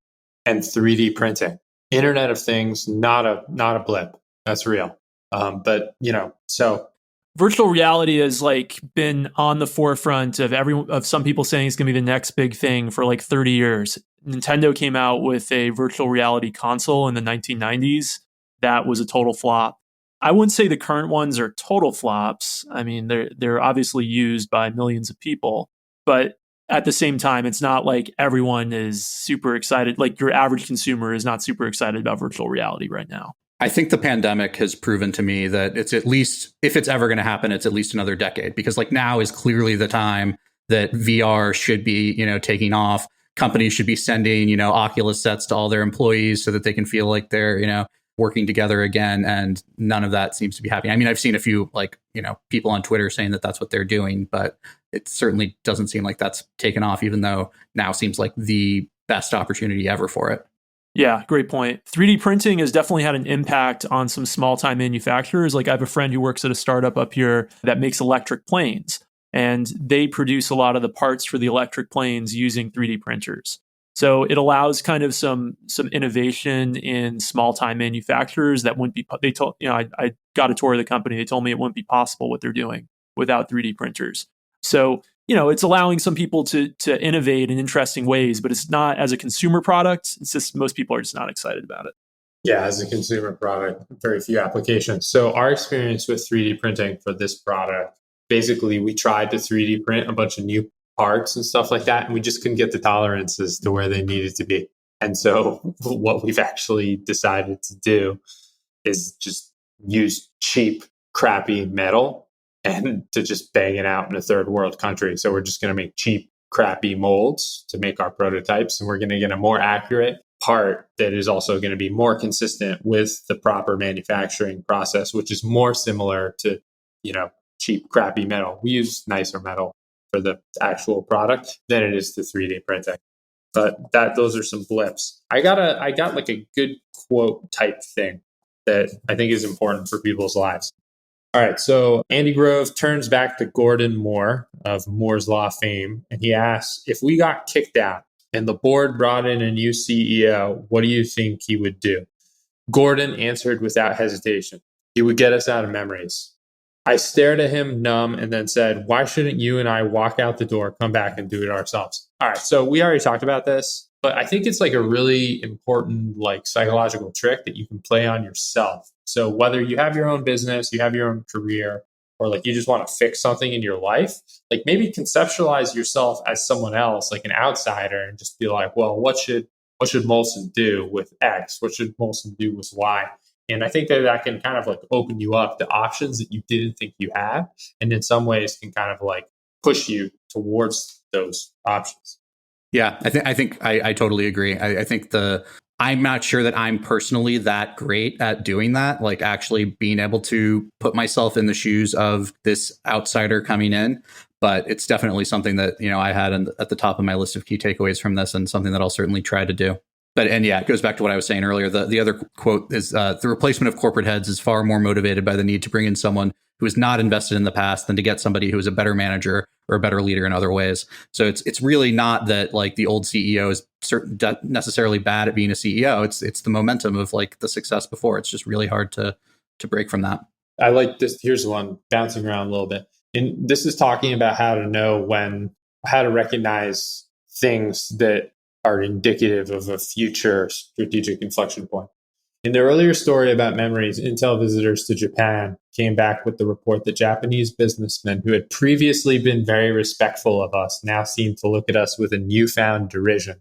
and 3D printing. Internet of Things, not a blip. That's real. But you know, so virtual reality has like been on the forefront of some people saying it's going to be the next big thing for like 30 years. Nintendo came out with a virtual reality console in the 1990s. That was a total flop. I wouldn't say the current ones are total flops. I mean, they're obviously used by millions of people, but at the same time, it's not like everyone is super excited. Like your average consumer is not super excited about virtual reality right now. I think the pandemic has proven to me that it's at least, if it's ever going to happen, it's at least another decade, because like now is clearly the time that VR should be, you know, taking off. Companies should be sending, you know, Oculus sets to all their employees so that they can feel like they're, you know, working together again. And none of that seems to be happening. I mean, I've seen a few like, you know, people on Twitter saying that that's what they're doing, but it certainly doesn't seem like that's taken off, even though now seems like the best opportunity ever for it. Yeah, great point. 3D printing has definitely had an impact on some small time manufacturers. Like I have a friend who works at a startup up here that makes electric planes, and they produce a lot of the parts for the electric planes using 3D printers. So it allows kind of some innovation in small time manufacturers that wouldn't be. They told, you know, I got a tour of the company. They told me it wouldn't be possible what they're doing without 3D printers. So, you know, it's allowing some people to innovate in interesting ways, but it's not as a consumer product. It's just most people are just not excited about it. Yeah, as a consumer product, very few applications. So our experience with 3D printing for this product, basically we tried to 3D print a bunch of new parts and stuff like that, and we just couldn't get the tolerances to where they needed to be. And so what we've actually decided to do is just use cheap, crappy metal and to just bang it out in a third world country. So we're just going to make cheap, crappy molds to make our prototypes. And we're going to get a more accurate part that is also going to be more consistent with the proper manufacturing process, which is more similar to, cheap, crappy metal. We use nicer metal for the actual product than it is the 3D printing. But those are some blips. I got like a good quote type thing that I think is important for people's lives. All right, so Andy Grove turns back to Gordon Moore of Moore's Law fame, and he asks, if we got kicked out and the board brought in a new CEO, what do you think he would do? Gordon answered without hesitation, he would get us out of memories. I stared at him numb and then said, why shouldn't you and I walk out the door, come back and do it ourselves? All right, so we already talked about this, but I think it's like a really important psychological trick that you can play on yourself. So whether you have your own business, you have your own career, or you just want to fix something in your life, maybe conceptualize yourself as someone else, like an outsider, and just be like, well, what should Molson do with X? What should Molson do with Y? And I think that can kind of open you up to options that you didn't think you had, and in some ways can kind of push you towards those options. Yeah, I think I totally agree. I think I'm not sure that I'm personally that great at doing that, actually being able to put myself in the shoes of this outsider coming in. But it's definitely something that, I had at the top of my list of key takeaways from this, and something that I'll certainly try to do. It goes back to what I was saying earlier. The other quote is, the replacement of corporate heads is far more motivated by the need to bring in someone who is not invested in the past than to get somebody who is a better manager or a better leader in other ways. So it's really not that the old CEO is necessarily bad at being a CEO. It's the momentum of the success before. It's just really hard to break from that. I like this. Here's one bouncing around a little bit. And this is talking about how to recognize things that are indicative of a future strategic inflection point. In the earlier story about memories, Intel visitors to Japan came back with the report that Japanese businessmen who had previously been very respectful of us now seemed to look at us with a newfound derision.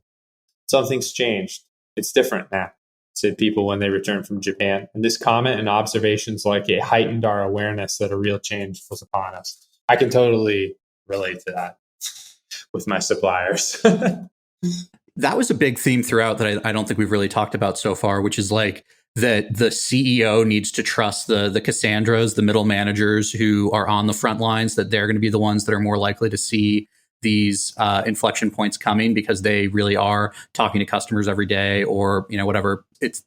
Something's changed. It's different now, said people when they returned from Japan. And this comment and observations heightened our awareness that a real change was upon us. I can totally relate to that with my suppliers. That was a big theme throughout that I don't think we've really talked about so far, which is that the CEO needs to trust the Cassandras, the middle managers who are on the front lines, that they're going to be the ones that are more likely to see these inflection points coming, because they really are talking to customers every day, or whatever. It's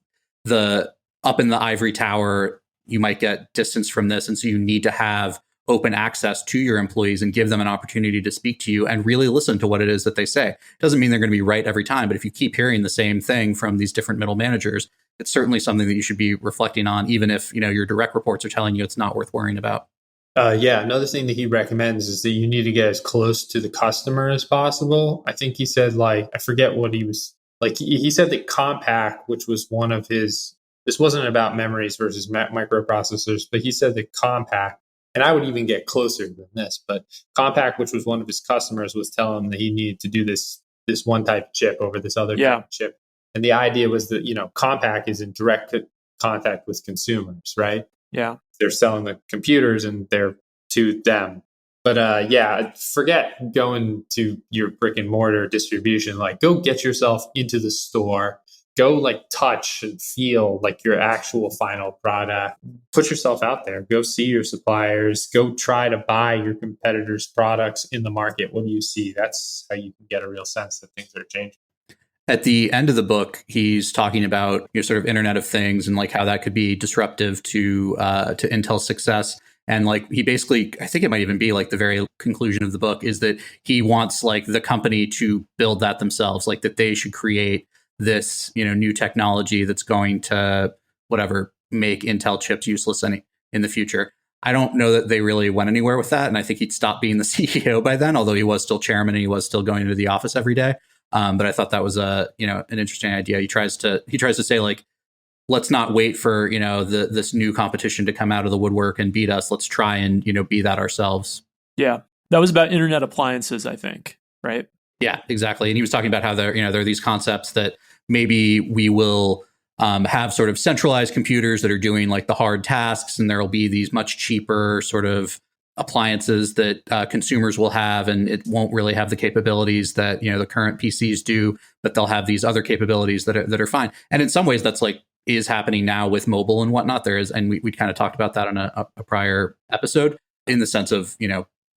up in the ivory tower, you might get distance from this, and so you need to have open access to your employees and give them an opportunity to speak to you and really listen to what it is that they say. It doesn't mean they're going to be right every time, but if you keep hearing the same thing from these different middle managers, it's certainly something that you should be reflecting on, even if your direct reports are telling you it's not worth worrying about. Another thing that he recommends is that you need to get as close to the customer as possible. I think he said I forget what he was he said that Compaq, which was one of his, this wasn't about memories versus microprocessors, but he said that Compaq, and I would even get closer than this, but Compaq, which was one of his customers, was telling him that he needed to do this one type of chip over this other type of chip. And the idea was that, Compaq is in direct contact with consumers, right? Yeah. They're selling the computers and they're to them. But forget going to your brick and mortar distribution. Go get yourself into the store. Go touch and feel your actual final product. Put yourself out there. Go see your suppliers. Go try to buy your competitors' products in the market. What do you see? That's how you can get a real sense that things are changing. At the end of the book, he's talking about sort of Internet of Things and how that could be disruptive to Intel's success. And he basically, I think it might even be the very conclusion of the book, is that he wants the company to build that themselves, that they should create this new technology that's going to make Intel chips useless in the future. I don't know that they really went anywhere with that, and I think he'd stopped being the CEO by then, although he was still chairman and he was still going to the office every day. But I thought that was an interesting idea. He tries to say let's not wait for this new competition to come out of the woodwork and beat us. Let's try and be that ourselves. Yeah, that was about internet appliances, I think, right? Yeah, exactly. And he was talking about how there are these concepts that maybe we will have sort of centralized computers that are doing like the hard tasks, and there'll be these much cheaper sort of appliances that consumers will have, and it won't really have the capabilities that the current PCs do, but they'll have these other capabilities that are fine. And in some ways, that's like is happening now with mobile and whatnot. There is, and we kind of talked about that on a prior episode, in the sense of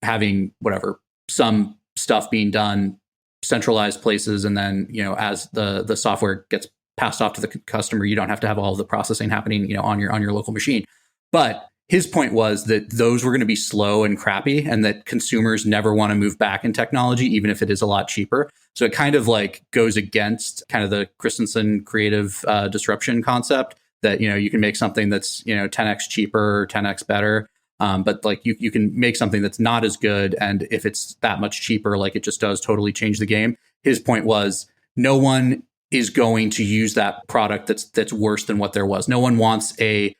having whatever some stuff being done centralized places, and then as the software gets passed off to the customer, you don't have to have all of the processing happening on your local machine. But his point was that those were going to be slow and crappy, and that consumers never want to move back in technology, even if it is a lot cheaper. So it kind of like goes against kind of the Christensen creative disruption concept that, you can make something that's, 10x cheaper or 10x better. But like you can make something that's not as good. And if it's that much cheaper, like it just does totally change the game. His point was no one is going to use that product that's worse than what there was. No one wants a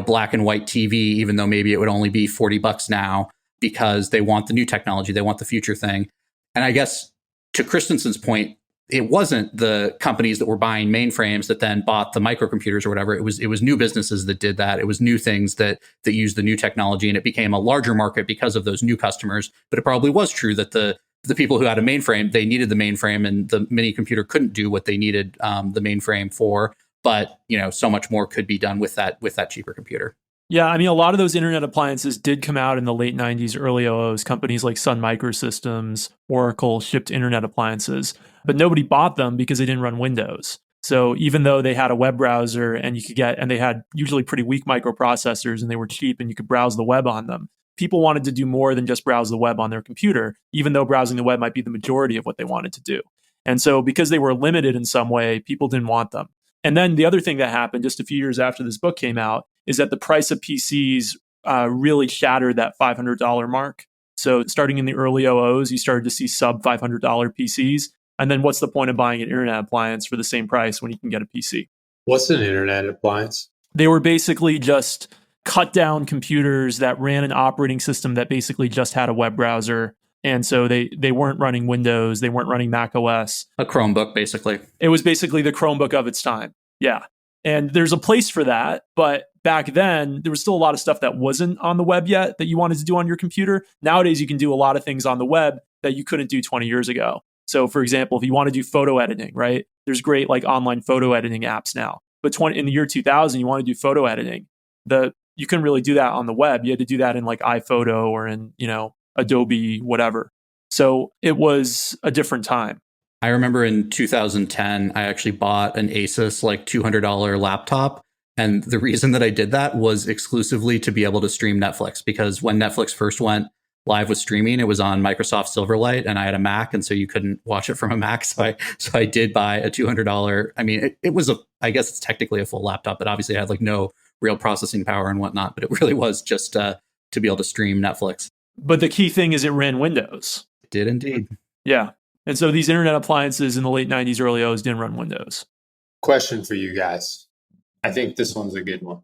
black and white TV, even though maybe it would only be $40 now, because they want the new technology. They want the future thing. And I guess to Christensen's point, it wasn't the companies that were buying mainframes that then bought the microcomputers or whatever. It was new businesses that did that. It was new things that used the new technology, and it became a larger market because of those new customers. But it probably was true that the people who had a mainframe, they needed the mainframe, and the mini computer couldn't do what they needed the mainframe for. But so much more could be done with that cheaper computer. Yeah, I mean, a lot of those internet appliances did come out in the late 90s, early 00s. Companies like Sun Microsystems, Oracle shipped internet appliances, but nobody bought them because they didn't run Windows. So even though they had a web browser and they had usually pretty weak microprocessors, and they were cheap and you could browse the web on them, people wanted to do more than just browse the web on their computer, even though browsing the web might be the majority of what they wanted to do. And so because they were limited in some way, people didn't want them. And then the other thing that happened just a few years after this book came out is that the price of PCs really shattered that $500 mark. So starting in the early 00s, you started to see sub $500 PCs. And then what's the point of buying an internet appliance for the same price when you can get a PC? What's an internet appliance? They were basically just cut down computers that ran an operating system that basically just had a web browser. And so they weren't running Windows, they weren't running Mac OS. A Chromebook, basically. It was basically the Chromebook of its time. Yeah. And there's a place for that. But back then, there was still a lot of stuff that wasn't on the web yet that you wanted to do on your computer. Nowadays, you can do a lot of things on the web that you couldn't do 20 years ago. So for example, if you want to do photo editing, right? There's great like online photo editing apps now. But in the year 2000, you want to do photo editing. You couldn't really do that on the web. You had to do that in like iPhoto or in, Adobe, whatever. So it was a different time. I remember in 2010, I actually bought an Asus like $200 laptop. And the reason that I did that was exclusively to be able to stream Netflix, because when Netflix first went live with streaming, it was on Microsoft Silverlight, and I had a Mac, and so you couldn't watch it from a Mac. So I did buy a $200. I mean, it was I guess it's technically a full laptop, but obviously it had like no real processing power and whatnot. But it really was just to be able to stream Netflix. But the key thing is it ran Windows. It did indeed. Yeah. And so these internet appliances in the late 90s, early 00s didn't run Windows. Question for you guys. I think this one's a good one.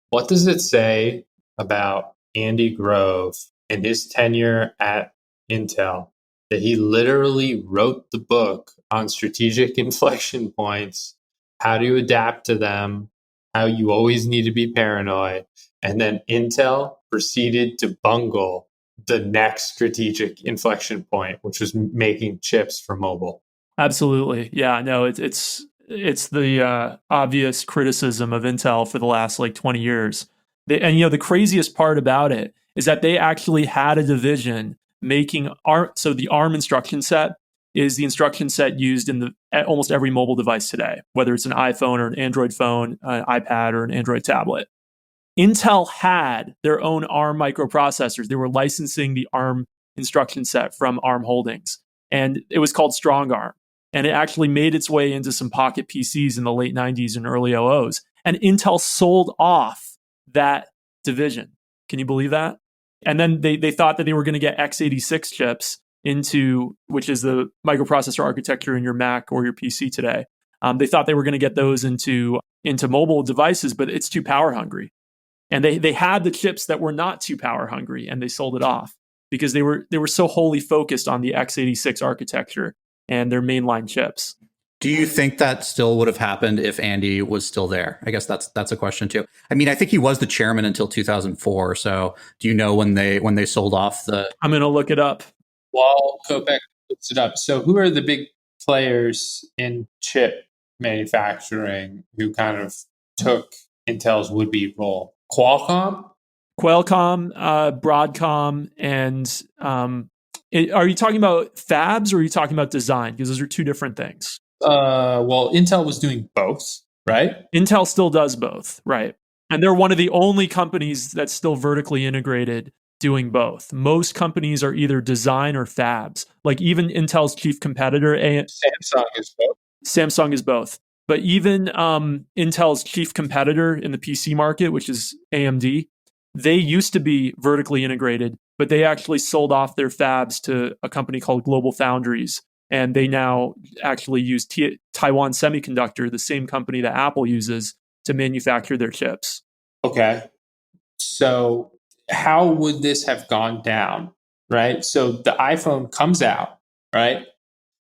What does it say about Andy Grove and his tenure at Intel that he literally wrote the book on strategic inflection points, how to adapt to them, how you always need to be paranoid, and then Intel proceeded to bungle the next strategic inflection point, which was making chips for mobile? Absolutely. Yeah, no, it's the obvious criticism of Intel for the last like 20 years. The craziest part about it is that they actually had a division making ARM. So the ARM instruction set is the instruction set used in almost every mobile device today, whether it's an iPhone or an Android phone, an iPad or an Android tablet. Intel had their own ARM microprocessors. They were licensing the ARM instruction set from ARM Holdings, and it was called Strong ARM. And it actually made its way into some pocket PCs in the late 90s and early 00s. And Intel sold off that division. Can you believe that? And then they thought that they were going to get x86 chips which is the microprocessor architecture in your Mac or your PC today. They thought they were going to get those into mobile devices, but it's too power hungry. And they had the chips that were not too power hungry, and they sold it off because they were so wholly focused on the x86 architecture and their mainline chips. Do you think that still would have happened if Andy was still there? I guess that's a question too. I mean, I think he was the chairman until 2004. So, do you know when they sold off the? I'm going to look it up. While Kopeck looks it up, so who are the big players in chip manufacturing who kind of took Intel's would-be role? Qualcomm, Broadcom, and are you talking about fabs or are you talking about design? Because those are two different things. Well, Intel was doing both, right? Intel still does both, right? And they're one of the only companies that's still vertically integrated doing both. Most companies are either design or fabs. Like even Intel's chief competitor, Samsung is both. Samsung is both. But even Intel's chief competitor in the PC market, which is AMD, they used to be vertically integrated, but they actually sold off their fabs to a company called Global Foundries. And they now actually use Taiwan Semiconductor, the same company that Apple uses, to manufacture their chips. Okay. So how would this have gone down, right? So the iPhone comes out, right?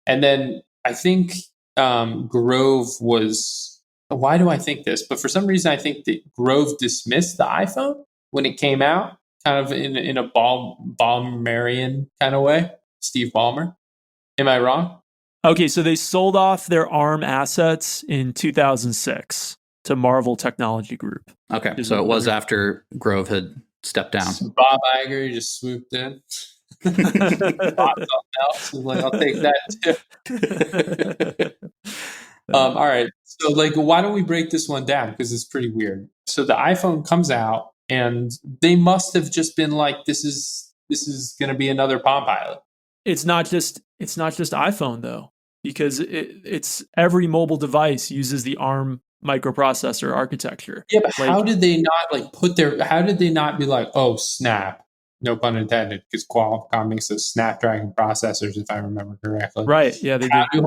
And then I think Grove was, why do I think this? But for some reason, I think that Grove dismissed the iPhone when it came out, kind of in a Ballmerian kind of way, Steve Ballmer. Am I wrong? Okay, so they sold off their ARM assets in 2006 to Marvel Technology Group. Okay, so it was after Grove had stepped down. So Bob Iger just swooped in. Bought something else. Was like, I'll take that too. All right. So, like, why don't we break this one down? Because it's pretty weird. So the iPhone comes out, and they must have just been like, "This is going to be another Palm Pilot." It's not just iPhone though, because it's every mobile device uses the ARM microprocessor architecture. Yeah, but how did they not how did they not be like, oh snap, no pun intended, because Qualcomm makes those Snapdragon processors, if I remember correctly. Right. Yeah, they do.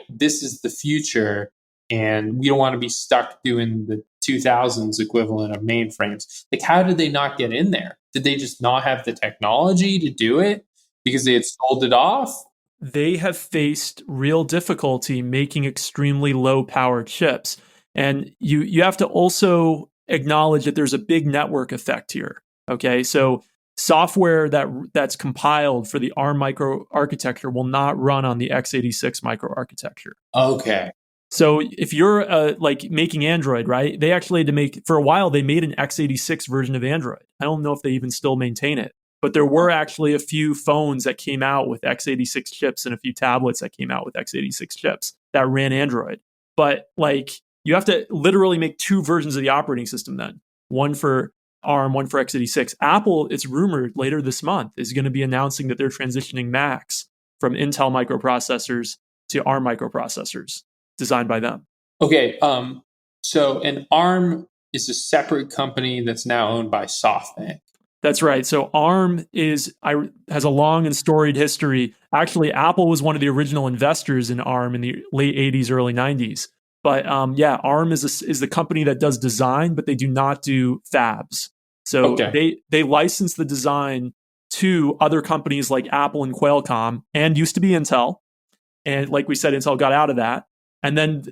This is the future, and we don't want to be stuck doing the 2000s equivalent of mainframes. Like, how did they not get in there? Did they just not have the technology to do it because they had sold it off? They have faced real difficulty making extremely low power chips. And you have to also acknowledge that there's a big network effect here. Okay. So software that's compiled for the ARM microarchitecture will not run on the x86 microarchitecture. Okay. So if you're like making Android, right? They actually had to make, for a while, they made an x86 version of Android. I don't know if they even still maintain it. But there were actually a few phones that came out with x86 chips and a few tablets that came out with x86 chips that ran Android. But like you have to literally make two versions of the operating system then. One for ARM, one for x86. Apple, it's rumored later this month, is going to be announcing that they're transitioning Macs from Intel microprocessors to ARM microprocessors designed by them. Okay. So an ARM is a separate company that's now owned by SoftBank. That's right. So ARM has a long and storied history. Actually, Apple was one of the original investors in ARM in the late 80s, early 90s. But ARM is the company that does design, but they do not do fabs. So they license the design to other companies like Apple and Qualcomm, and used to be Intel. And like we said, Intel got out of that. And then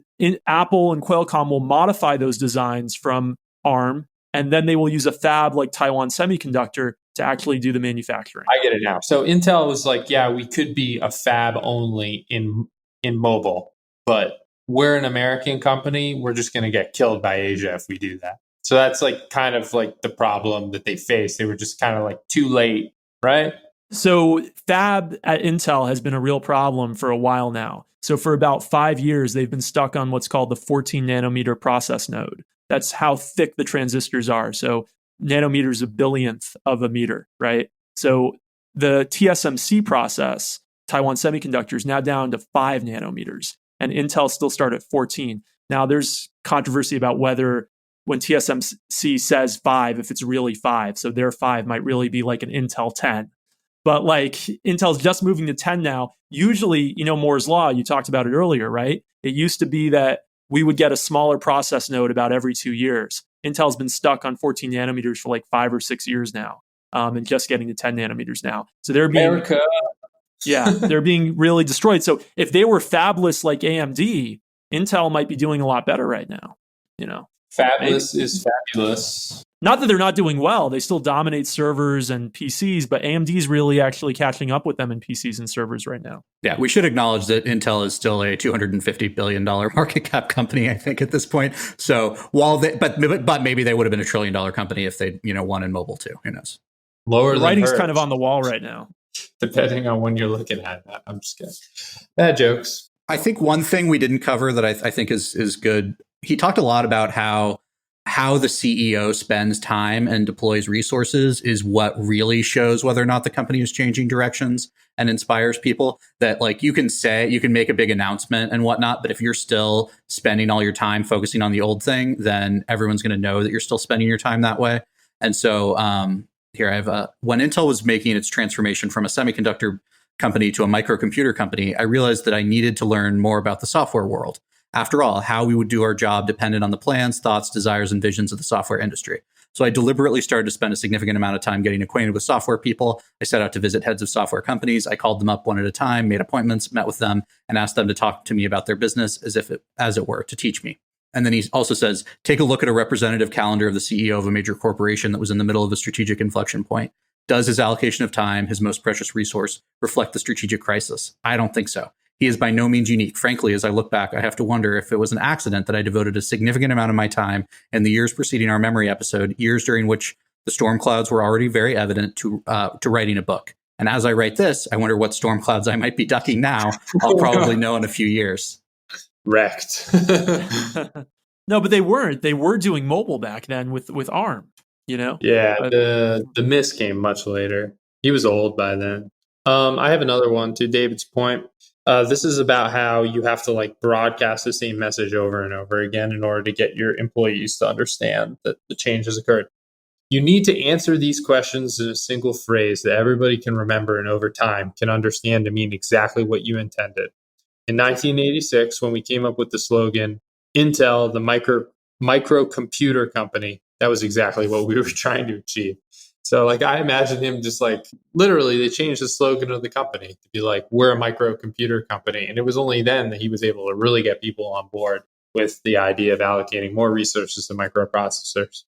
Apple and Qualcomm will modify those designs from ARM, and then they will use a fab like Taiwan Semiconductor to actually do the manufacturing. I get it now. So Intel was like, yeah, we could be a fab only in mobile, but we're an American company. We're just going to get killed by Asia if we do that. So that's like kind of like the problem that they faced. They were just kind of like too late, right? So fab at Intel has been a real problem for a while now. So for about 5 years, they've been stuck on what's called the 14 nanometer process node. That's how thick the transistors are. So nanometers a billionth of a meter, right? So the TSMC process, Taiwan Semiconductor, is now down to 5 nanometers, and Intel still started at 14. Now there's controversy about whether when TSMC says 5, if it's really 5. So their 5 might really be like an Intel 10. But like Intel's just moving to 10 now. Usually, Moore's Law, you talked about it earlier, right? It used to be that we would get a smaller process node about every 2 years. Intel's been stuck on 14 nanometers for like 5 or 6 years now, and just getting to 10 nanometers now. So they're being Yeah, they're being really destroyed. So if they were fabless like AMD, Intel might be doing a lot better right now. Fabless is fabulous. Not that they're not doing well. They still dominate servers and PCs, but AMD's really actually catching up with them in PCs and servers right now. Yeah, we should acknowledge that Intel is still a $250 billion market cap company, I think, at this point. So while but maybe they would have been $1 trillion company if they won in mobile too. Who knows? Lower the than writing's hers, kind of on the wall right now. depending on when you're looking at that. I'm just kidding. Bad jokes. I think one thing we didn't cover that I think is good. He talked a lot about how the CEO spends time and deploys resources is what really shows whether or not the company is changing directions and inspires people. That like you can make a big announcement and whatnot, but if you're still spending all your time focusing on the old thing, then everyone's going to know that you're still spending your time that way. And so here I have when Intel was making its transformation from a semiconductor company to a microcomputer company, I realized that I needed to learn more about the software world. After all, how we would do our job depended on the plans, thoughts, desires, and visions of the software industry. So I deliberately started to spend a significant amount of time getting acquainted with software people. I set out to visit heads of software companies. I called them up one at a time, made appointments, met with them, and asked them to talk to me about their business as it were, to teach me. And then he also says, take a look at a representative calendar of the CEO of a major corporation that was in the middle of a strategic inflection point. Does his allocation of time, his most precious resource, reflect the strategic crisis? I don't think so. He is by no means unique. Frankly, as I look back, I have to wonder if it was an accident that I devoted a significant amount of my time in the years preceding our memory episode, years during which the storm clouds were already very evident, to writing a book. And as I write this, I wonder what storm clouds I might be ducking now. I'll probably know in a few years. Wrecked. No, but they weren't. They were doing mobile back then with ARM. Yeah, the miss came much later. He was old by then. I have another one to David's point. This is about how you have to like broadcast the same message over and over again in order to get your employees to understand that the change has occurred. You need to answer these questions in a single phrase that everybody can remember and over time can understand to mean exactly what you intended. In 1986, when we came up with the slogan, Intel, the microcomputer company, that was exactly what we were trying to achieve. So like I imagine him just like literally they changed the slogan of the company to be like, we're a microcomputer company. And it was only then that he was able to really get people on board with the idea of allocating more resources to microprocessors.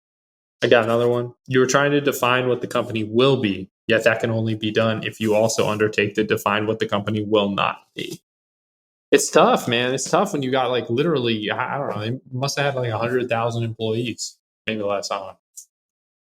I got another one. You were trying to define what the company will be, yet that can only be done if you also undertake to define what the company will not be. It's tough, man. It's tough when you got like literally, I don't know, they must have had like 100,000 employees, maybe less on.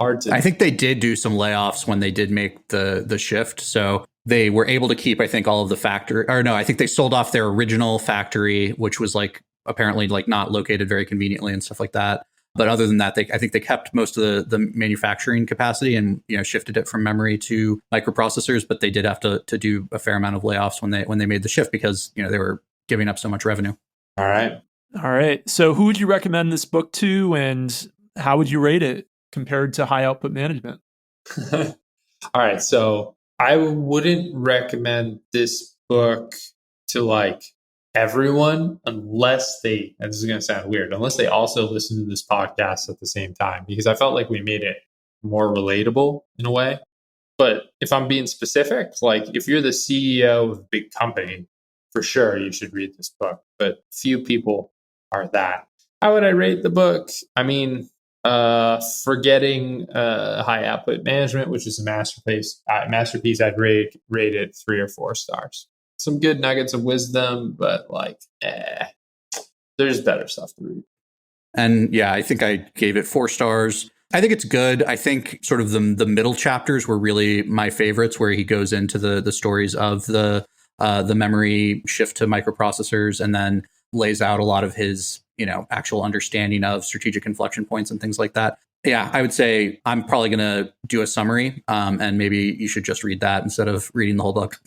Hard to. I think they did do some layoffs when they did make the shift. So they were able to keep, I think, all of the factory, or no, I think they sold off their original factory, which was like apparently like not located very conveniently and stuff like that. But other than that, I think they kept most of the manufacturing capacity and shifted it from memory to microprocessors. But they did have to do a fair amount of layoffs when they made the shift because they were giving up so much revenue. All right. So who would you recommend this book to, and how would you rate it compared to High Output Management? All right. So I wouldn't recommend this book to like everyone unless they, and this is going to sound weird, unless they also listen to this podcast at the same time, because I felt like we made it more relatable in a way. But if I'm being specific, like if you're the CEO of a big company, for sure you should read this book, but few people are that. How would I rate the book? I mean, forgetting High Output Management, which is a masterpiece, I'd rate it 3 or 4 stars. Some good nuggets of wisdom, but like, there's better stuff to read. And yeah, I think I gave it 4 stars. I think it's good. I think sort of the middle chapters were really my favorites, where he goes into the stories of the memory shift to microprocessors and then lays out a lot of his actual understanding of strategic inflection points and things like that. Yeah, I would say I'm probably going to do a summary, and maybe you should just read that instead of reading the whole book.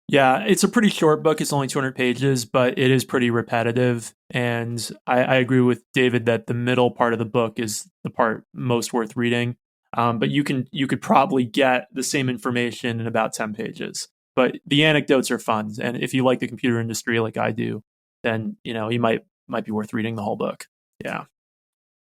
Yeah, it's a pretty short book. It's only 200 pages, but it is pretty repetitive. And I agree with David that the middle part of the book is the part most worth reading. But you could probably get the same information in about 10 pages. But the anecdotes are fun. And if you like the computer industry like I do, then you might be worth reading the whole book. Yeah.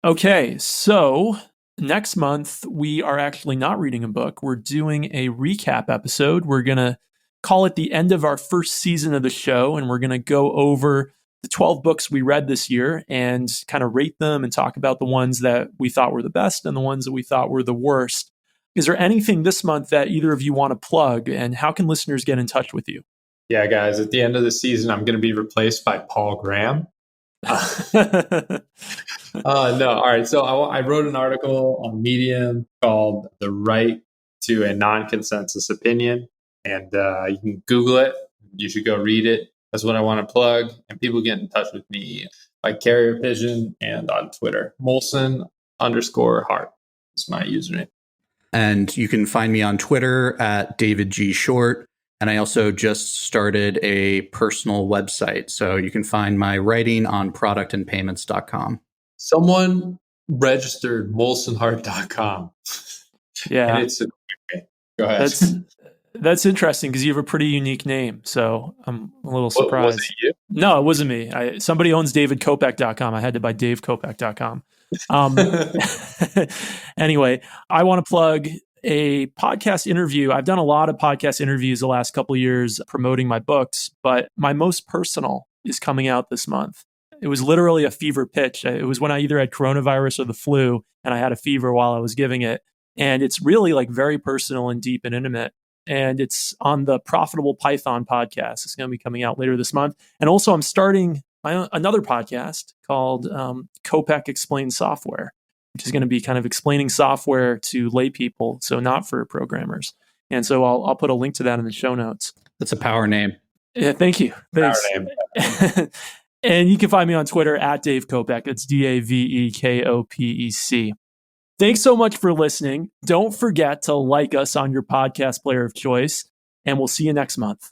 Okay, so next month we are actually not reading a book. We're doing a recap episode. We're going to call it the end of our first season of the show, and we're going to go over the 12 books we read this year and kind of rate them and talk about the ones that we thought were the best and the ones that we thought were the worst. Is there anything this month that either of you want to plug, and how can listeners get in touch with you? Yeah, guys, at the end of the season, I'm going to be replaced by Paul Graham. No, all right. So I wrote an article on Medium called "The Right to a Non-Consensus Opinion," and you can Google it. You should go read it. That's what I want to plug. And people get in touch with me by carrier pigeon and on Twitter. Molson_Hart is my username. And you can find me on Twitter at David G. Short. And I also just started a personal website. So you can find my writing on productandpayments.com. Someone registered molsonhart.com. Yeah. And it's go ahead. That's interesting because you have a pretty unique name. So I'm a little surprised. Was it you? No, it wasn't me. Somebody owns davidkopeck.com. I had to buy davekopeck.com. Anyway, I want to plug a podcast interview. I've done a lot of podcast interviews the last couple of years promoting my books, but my most personal is coming out this month. It was literally a fever pitch. It was when I either had coronavirus or the flu, and I had a fever while I was giving it. And it's really like very personal and deep and intimate. And it's on the Profitable Python podcast. It's going to be coming out later this month. And also I'm starting another podcast called Kopeck Explains Software, which is going to be kind of explaining software to lay people, so not for programmers. And so I'll put a link to that in the show notes. That's a power name. Yeah, thank you. Thanks. Power name. And you can find me on Twitter at Dave Kopeck. It's DAVEKOPEC. Thanks so much for listening. Don't forget to like us on your podcast player of choice, and we'll see you next month.